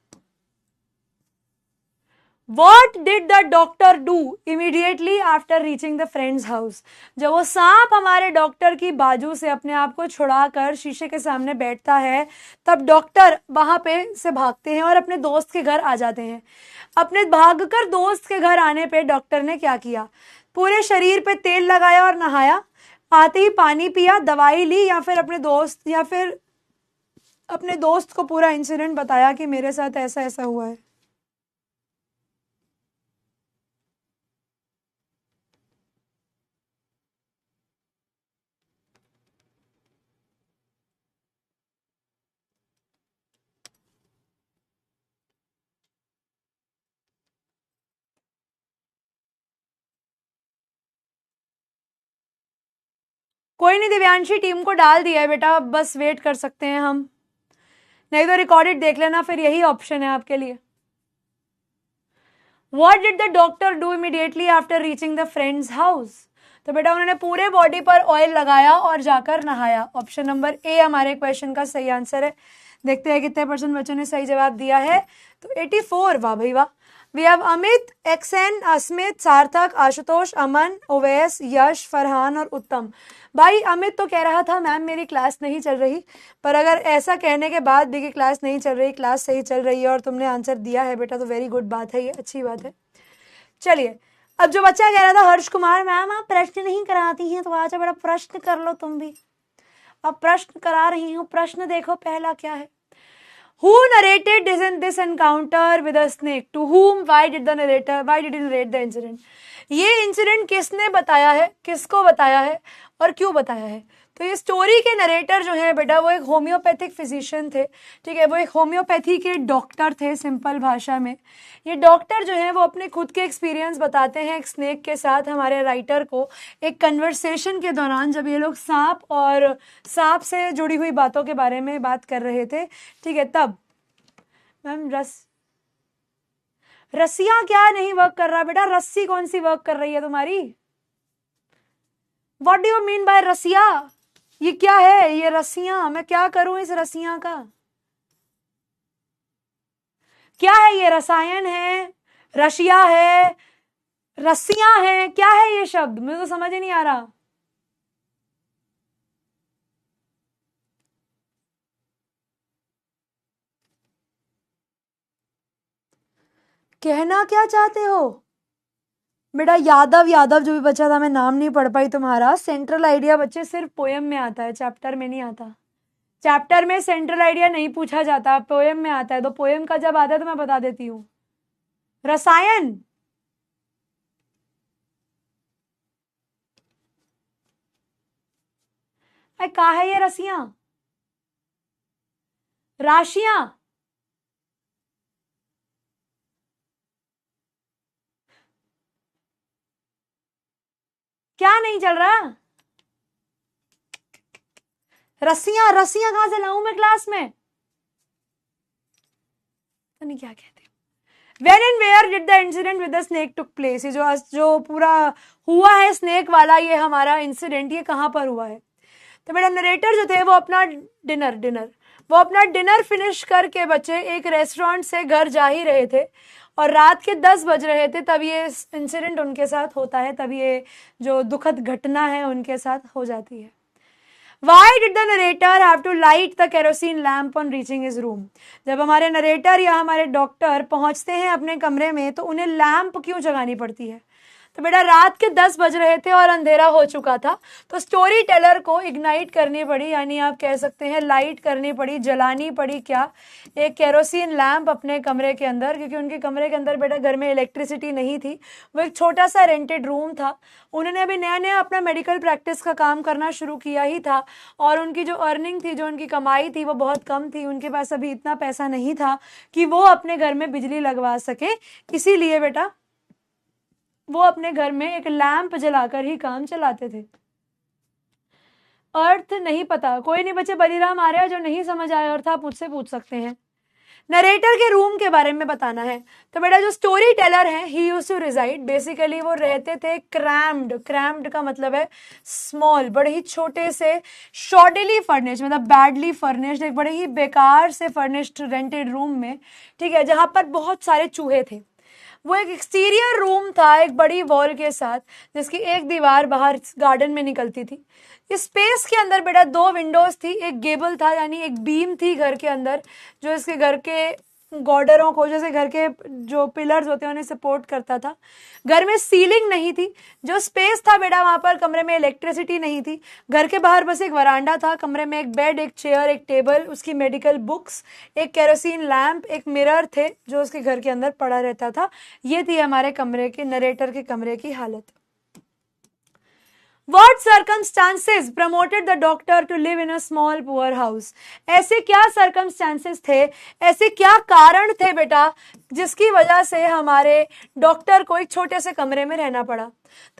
What did the doctor do immediately after reaching the friend's house? जब वो सांप हमारे डॉक्टर की बाजू से अपने आप को छुड़ाकर शीशे के सामने बैठता है, तब डॉक्टर वहां पे से भागते हैं और अपने दोस्त के घर आ जाते हैं। अपने भागकर दोस्त के घर आने पे डॉक्टर ने क्या किया? पूरे शरीर पे तेल लगाया और नहाया, आते ही पानी पिया, दवाई ली, या फिर अपने दोस्त को पूरा इंसिडेंट बताया कि मेरे साथ ऐसा ऐसा हुआ है। कोई नहीं दिव्यांशी, टीम को डाल दिया है बेटा, बस वेट कर सकते हैं हम, नहीं तो रिकॉर्डेड देख लेना, फिर यही ऑप्शन है आपके लिए। What did the doctor do immediately after reaching the friend's house? तो बेटा उन्होंने पूरे बॉडी पर ऑयल लगाया और जाकर नहाया। ऑप्शन नंबर ए हमारे क्वेश्चन का सही आंसर है। देखते हैं कितने परसेंट बच्चों ने सही जवाब दिया है। तो 84, वाह भाई वाह। वी हैव अमित, एक्सेन, अस्मित, सार्थक, आशुतोष, अमन, ओवैस, यश, फरहान और उत्तम। भाई अमित तो कह रहा था मैम मेरी क्लास नहीं चल रही, पर अगर ऐसा कहने के बाद भी कि क्लास नहीं चल रही, क्लास सही चल रही है और तुमने आंसर दिया है बेटा, तो वेरी गुड बात है, ये अच्छी बात है। चलिए, अब जो बच्चा कह रहा था हर्ष कुमार, मैम आप प्रश्न नहीं कराती हैं, तो आजा बेटा प्रश्न कर लो तुम भी। अब प्रश्न करा रही हूँ, प्रश्न देखो पहला क्या है। Who narrated this encounter with a snake? To whom? Why did he narrate the incident? ये इंसिडेंट किसने बताया है, किसको बताया है और क्यों बताया है? तो ये स्टोरी के नरेटर जो है बेटा वो एक होम्योपैथिक फिजिशियन थे, ठीक है, वो एक होम्योपैथी के डॉक्टर थे। सिंपल भाषा में ये डॉक्टर जो है वो अपने खुद के एक्सपीरियंस बताते हैं एक स्नेक के साथ हमारे राइटर को एक कन्वर्सेशन के दौरान, जब ये लोग सांप से जुड़ी हुई बातों के बारे में बात कर रहे थे, ठीक है। तब मैम रस्सियां क्या नहीं वर्क कर रहा बेटा? रस्सी कौन सी वर्क कर रही है तुम्हारी? What do you mean by रस्सिया? ये क्या है ये रस्सियां? मैं क्या करूं इस रस्सियां का? क्या है ये? रसायन है, रशिया है, रस्सियां हैं, क्या है ये शब्द? मुझे तो समझ ही नहीं आ रहा। कहना क्या चाहते हो बेटा? यादव जो भी बच्चा था, मैं नाम नहीं पढ़ पाई तुम्हारा। सेंट्रल आइडिया बच्चे सिर्फ पोयम में आता है, चैप्टर में नहीं आता। चैप्टर में सेंट्रल आइडिया नहीं पूछा जाता, पोयम में आता है। तो पोयम का जब आता है तो मैं बता देती हूँ। रसायन, कहा है ये रस्सियां? राशियां, क्या नहीं चल रहा? रस्सियां कहां से लाऊं मैं क्लास में? तो नहीं क्या कहते। When and where did the incident with the snake took place? ये जो पूरा हुआ है स्नेक वाला ये हमारा इंसिडेंट, ये कहां पर हुआ है? तो मेरा नरेटर जो थे वो अपना डिनर फिनिश करके बच्चे एक रेस्टोरेंट से घर जा ही रहे थे और रात के 10 बज रहे थे, तब ये इंसिडेंट उनके साथ होता है, तब ये जो दुखद घटना है उनके साथ हो जाती है। Why did the narrator have to light the kerosene lamp on reaching his room? जब हमारे नरेटर या हमारे डॉक्टर पहुंचते हैं अपने कमरे में तो उन्हें लैंप क्यों जगानी पड़ती है? तो बेटा रात के 10 बज रहे थे और अंधेरा हो चुका था, तो स्टोरी टेलर को इग्नाइट करनी पड़ी, यानी आप कह सकते हैं लाइट करनी पड़ी, जलानी पड़ी क्या? एक केरोसिन लैंप अपने कमरे के अंदर, क्योंकि उनके कमरे के अंदर बेटा घर में इलेक्ट्रिसिटी नहीं थी, वो एक छोटा सा रेंटेड रूम था। उन्होंने अभी नया नया अपना मेडिकल प्रैक्टिस का काम करना शुरू किया ही था और उनकी जो अर्निंग थी, जो उनकी कमाई थी, वो बहुत कम थी। उनके पास अभी इतना पैसा नहीं था कि वो अपने घर में बिजली लगवा सके, इसीलिए बेटा वो अपने घर में एक लैंप जलाकर ही काम चलाते थे। अर्थ नहीं पता, कोई नहीं बच्चे, बलिराम आर्या जो नहीं समझ आया अर्थ आप मुझसे पूछ सकते हैं। नरेटर के रूम के बारे में बताना है। तो बेटा जो स्टोरी टेलर है, he used to reside, basically वो रहते थे क्रैम्ड, क्रैम्ड का मतलब है स्मॉल, बड़े ही छोटे से, शॉर्टली फर्निश्ड मतलब बैडली फर्निश्ड, एक बड़े ही बेकार से फर्निश्ड रेंटेड रूम में, ठीक है, जहां पर बहुत सारे चूहे थे। वो एक एक्सटीरियर रूम था एक बड़ी वॉल के साथ, जिसकी एक दीवार बाहर गार्डन में निकलती थी। इस स्पेस के अंदर बेटा 2 विंडोज थी, एक गेबल था यानी एक बीम थी घर के अंदर, जो इसके घर के गॉर्डरों को, जैसे घर के जो पिलर्स होते हैं उन्हें सपोर्ट करता था। घर में सीलिंग नहीं थी, जो स्पेस था बेटा वहां पर कमरे में इलेक्ट्रिसिटी नहीं थी। घर के बाहर बस एक वरांडा था, कमरे में एक बेड, एक चेयर, एक टेबल, उसकी मेडिकल बुक्स, एक केरोसिन लैंप, एक मिरर थे जो उसके घर के अंदर पड़ा रहता था। ये थी हमारे कमरे के, नरेटर के कमरे की हालत। What circumstances promoted the doctor to live in a small poor house? ऐसे क्या circumstances थे, ऐसे क्या कारण थे बेटा जिसकी वजह से हमारे डॉक्टर को एक छोटे से कमरे में रहना पड़ा?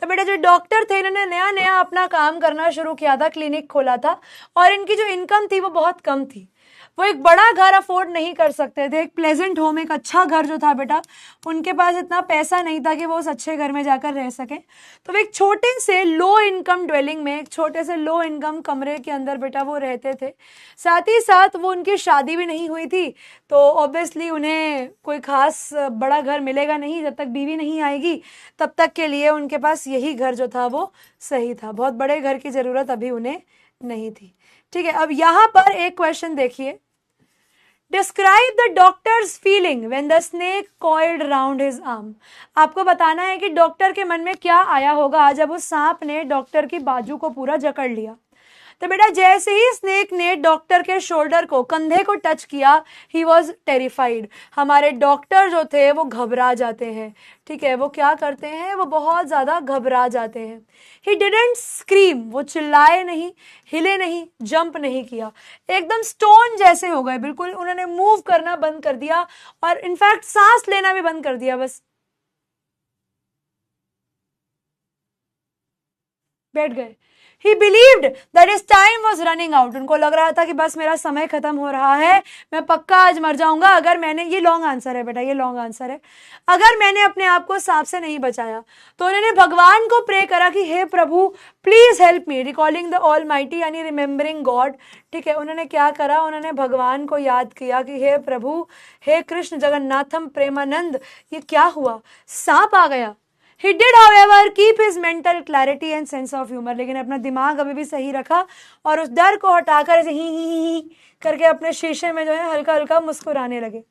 तो बेटा जो डॉक्टर थे इन्होंने नया नया अपना काम करना शुरू किया था, क्लिनिक खोला था, और इनकी जो इनकम थी वो बहुत कम थी। वो एक बड़ा घर अफोर्ड नहीं कर सकते थे, एक प्लेजेंट होम, एक अच्छा घर जो था बेटा, उनके पास इतना पैसा नहीं था कि वो उस अच्छे घर में जाकर रह सके। तो वो एक छोटे से लो इनकम ड्वेलिंग में, एक छोटे से लो इनकम कमरे के अंदर बेटा वो रहते थे। साथ ही साथ वो उनकी शादी भी नहीं हुई थी, तो ऑब्वियसली उन्हें कोई खास बड़ा घर मिलेगा नहीं, जब तक बीवी नहीं आएगी तब तक के लिए उनके पास यही घर जो था वो सही था। बहुत बड़े घर की जरूरत अभी उन्हें नहीं थी, ठीक है। अब यहां पर एक क्वेश्चन देखिए, describe the doctors feeling when the snake coiled round his arm. आपको बताना है कि डॉक्टर के मन में क्या आया होगा जब उस सांप ने डॉक्टर की बाजू को पूरा जकड़ लिया। तो बेटा जैसे ही स्नेक ने डॉक्टर के शोल्डर को, कंधे को टच किया, ही वॉज टेरिफाइड। हमारे डॉक्टर जो थे वो घबरा जाते हैं, ठीक है, वो क्या करते हैं, वो बहुत ज्यादा घबरा जाते हैं। ही डिडंट स्क्रीम, वो चिल्लाए नहीं, हिले नहीं, जंप नहीं किया, एकदम स्टोन जैसे हो गए, बिल्कुल उन्होंने मूव करना बंद कर दिया, और इनफैक्ट सांस लेना भी बंद कर दिया, बस बैठ गए। He believed that his time was running out. उनको लग रहा था कि बस मेरा समय खत्म हो रहा है, मैं पक्का आज मर जाऊंगा अगर मैंने, ये लॉन्ग आंसर है बेटा, ये लॉन्ग आंसर है, अगर मैंने अपने आप को सांप से नहीं बचाया। तो उन्होंने भगवान को प्रे करा कि हे प्रभु please help me, recalling the almighty यानी रिमेम्बरिंग गॉड, ठीक है। उन्होंने क्या करा, उन्होंने भगवान को याद किया कि हे प्रभु, हे कृष्ण जगन्नाथम प्रेमानंद, ये क्या हुआ, सांप आ गया। He did, however, keep his mental clarity and sense of humor. लेकिन अपना दिमाग अभी भी सही रखा और उस डर को हटाकर ऐसे ही करके अपने शीशे में जो है हल्का हल्का मुस्कुराने लगे।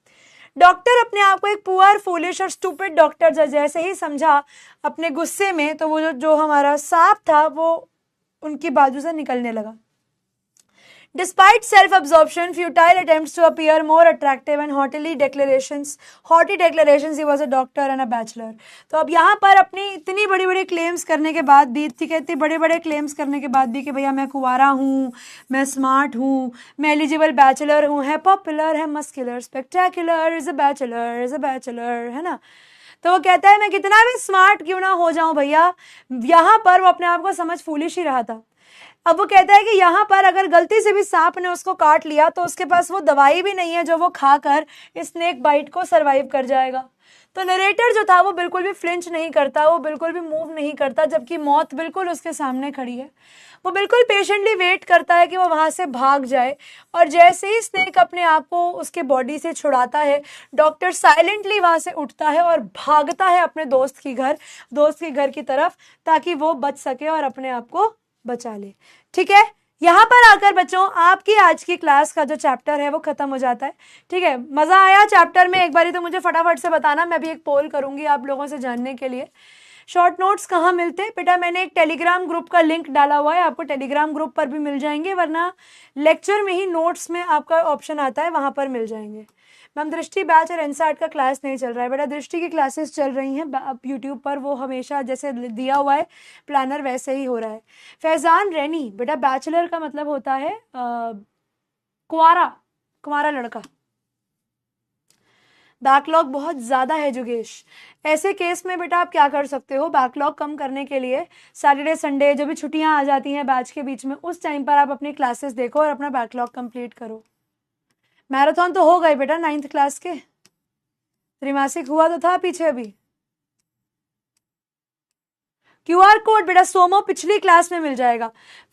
डॉक्टर अपने आप को एक पुअर, फूलिश और स्टूपिड डॉक्टर जैसे ही समझा अपने गुस्से में, तो वो जो हमारा सांप था वो उनकी बाजू से निकलने लगा। Despite self-absorption, futile attempts to appear more attractive and haughty declarations, he was a doctor and a bachelor. तो अब यहाँ पर अपनी इतनी बड़ी बड़ी क्लेम्स करने के बाद भी, ठीक है, इतने बड़े बड़े क्लेम्स करने के बाद भी कि भैया मैं कुंवारा हूँ, मैं स्मार्ट हूँ, मैं एलिजिबल बैचलर हूँ, है पॉपुलर, है muscular, spectacular, is a bachelor, है ना। तो वो कहता है मैं कितना भी स्मार्ट क्यों ना हो जाऊं भैया, यहाँ पर वो अपने आप को समझ फूलिश ही रहा था। अब वो कहता है कि यहाँ पर अगर गलती से भी सांप ने उसको काट लिया तो उसके पास वो दवाई भी नहीं है जो वो खाकर स्नेक बाइट को सरवाइव कर जाएगा। तो नरेटर जो था वो बिल्कुल भी फ्लिंच नहीं करता, वो बिल्कुल भी मूव नहीं करता, जबकि मौत बिल्कुल उसके सामने खड़ी है। वो बिल्कुल पेशेंटली वेट करता है कि वो वहां से भाग जाए, और जैसे ही स्नेक अपने आप को उसके बॉडी से छुड़ाता है, डॉक्टर साइलेंटली वहां से उठता है और भागता है अपने दोस्त के घर की तरफ, ताकि वो बच सके और अपने आप को बचा ले, ठीक है। यहां पर आकर बच्चों आपकी आज की क्लास का जो चैप्टर है वो खत्म हो जाता है, ठीक है। मजा आया चैप्टर में? एक बारी तो मुझे फटाफट से बताना, मैं भी एक पोल करूंगी आप लोगों से जानने के लिए। शॉर्ट नोट्स कहाँ मिलते हैं बेटा? मैंने एक टेलीग्राम ग्रुप का लिंक डाला हुआ है, आपको टेलीग्राम ग्रुप पर भी मिल जाएंगे, वरना लेक्चर में ही नोट्स में आपका ऑप्शन आता है, वहां पर मिल जाएंगे। मैम दृष्टि बैच और एनसीईआरटी का क्लास नहीं चल रहा है बेटा, दृष्टि की क्लासेस चल रही हैं यूट्यूब पर, वो हमेशा जैसे दिया हुआ है प्लानर वैसे ही हो रहा है। फैजान रैनी बेटा, बैचलर का मतलब होता है कुंवारा लड़का। बैकलॉग बहुत ज़्यादा है जुगेश। ऐसे केस में बेटा आप क्या कर सकते हो, बैकलॉग कम करने के लिए सैटरडे संडे जो भी छुट्टियां आ जाती हैं बैच के बीच में, उस टाइम पर आप अपनी क्लासेस देखो और अपना बैकलॉग कंप्लीट करो। मैराथन तो हो गए बेटा 9th क्लास के, त्रिमासिक हुआ तो था पीछे अभी। QR कोड बेटा सोमो पिछली क्लास में मिल जाएगा।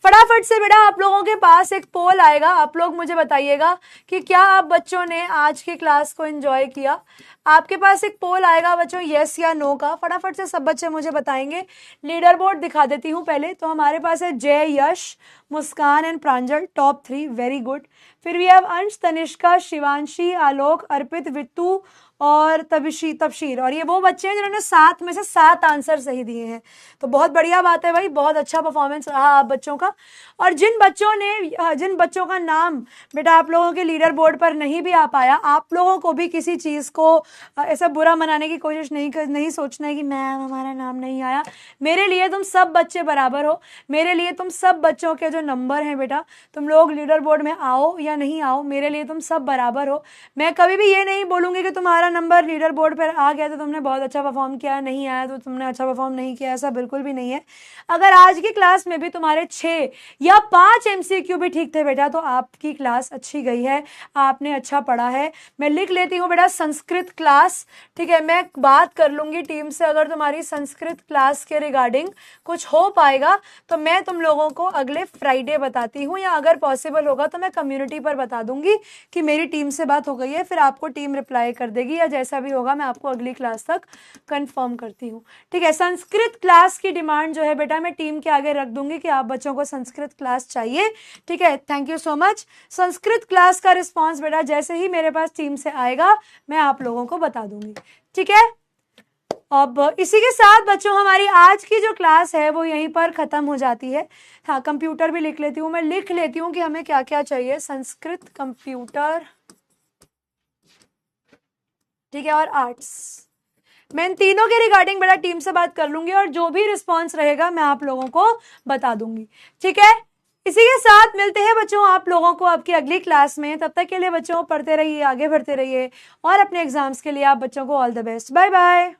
फटाफट से बेटा आप लोगों के पास एक पोल आएगा, आप लोग मुझे बताइएगा कि क्या आप बच्चों ने आज की क्लास को एंजॉय किया। आपके पास एक पोल आएगा बच्चों, यस या नो का। फटाफट से सब बच्चे मुझे बताएंगे। लीडर बोर्ड दिखा देती हूँ पहले। तो हमारे पास है Jay, Yash, Muskaan and Pranjal, top 3, very good. फिर वी हैव अंश, तनिष्का, शिवांशी, आलोक, अर्पित, वित्तू और तबशीर। और ये वो बच्चे हैं जिन्होंने 7 में से 7 आंसर सही दिए हैं। तो बहुत बढ़िया बात है भाई, बहुत अच्छा परफॉर्मेंस रहा आप बच्चों का। और जिन बच्चों का नाम बेटा आप लोगों के लीडर बोर्ड पर नहीं भी आ पाया, आप लोगों को भी किसी चीज़ को ऐसा बुरा मनाने की कोशिश नहीं सोचना है कि मैम हमारा नाम नहीं आया। मेरे लिए तुम सब बच्चे बराबर हो। मेरे लिए तुम सब बच्चों के जो नंबर हैं बेटा, तुम लोग लीडर बोर्ड में आओ या नहीं आओ, मेरे लिए तुम सब बराबर हो। मैं कभी भी ये नहीं बोलूँगी कि तुम्हारा नंबर लीडर बोर्ड पर आ गया तो तुमने बहुत अच्छा परफॉर्म किया, नहीं आया तो तुमने अच्छा परफॉर्म नहीं किया, ऐसा बिल्कुल भी नहीं है। अगर आज की क्लास में भी तुम्हारे 6 या 5 MCQ भी ठीक थे बेटा, तो आपकी क्लास अच्छी गई है, आपने अच्छा पढ़ा है। मैं लिख लेती हूँ बेटा संस्कृत क्लास, ठीक है। मैं बात कर लूंगी टीम से, अगर तुम्हारी संस्कृत क्लास के रिगार्डिंग कुछ हो पाएगा तो मैं तुम लोगों को अगले फ्राइडे बताती हूँ, या अगर पॉसिबल होगा तो मैं कम्युनिटी पर बता दूंगी कि मेरी टीम से बात हो गई है। फिर आपको टीम रिप्लाई कर देगी, या जैसा भी होगा मैं आपको अगली क्लास तक कंफर्म करती हूँ, ठीक है। संस्कृत क्लास की डिमांड जो है बेटा मैं टीम के आगे रख दूंगी कि आप बच्चों को संस्कृत क्लास चाहिए, ठीक है। Thank you so much. Sanskrit class का रिस्पॉन्स बेटा जैसे ही मेरे पास टीम से आएगा मैं आप लोगों को बता दूंगी, ठीक है। अब इसी के साथ बच्चों हमारी आज की जो क्लास है वो यहीं पर खत्म हो जाती है। हाँ, कंप्यूटर भी लिख लेती हूँ, मैं लिख लेती हूँ कि हमें क्या क्या चाहिए। संस्कृत, कंप्यूटर, ठीक है, और आर्ट्स। मैं इन तीनों के रिगार्डिंग बेटा टीम से बात कर लूंगी और जो भी रिस्पॉन्स रहेगा मैं आप लोगों को बता दूंगी, ठीक है। इसी के साथ मिलते हैं बच्चों आप लोगों को आपकी अगली क्लास में। तब तक के लिए बच्चों पढ़ते रहिए, आगे बढ़ते रहिए और अपने एग्जाम्स के लिए आप बच्चों को all the best. Bye bye.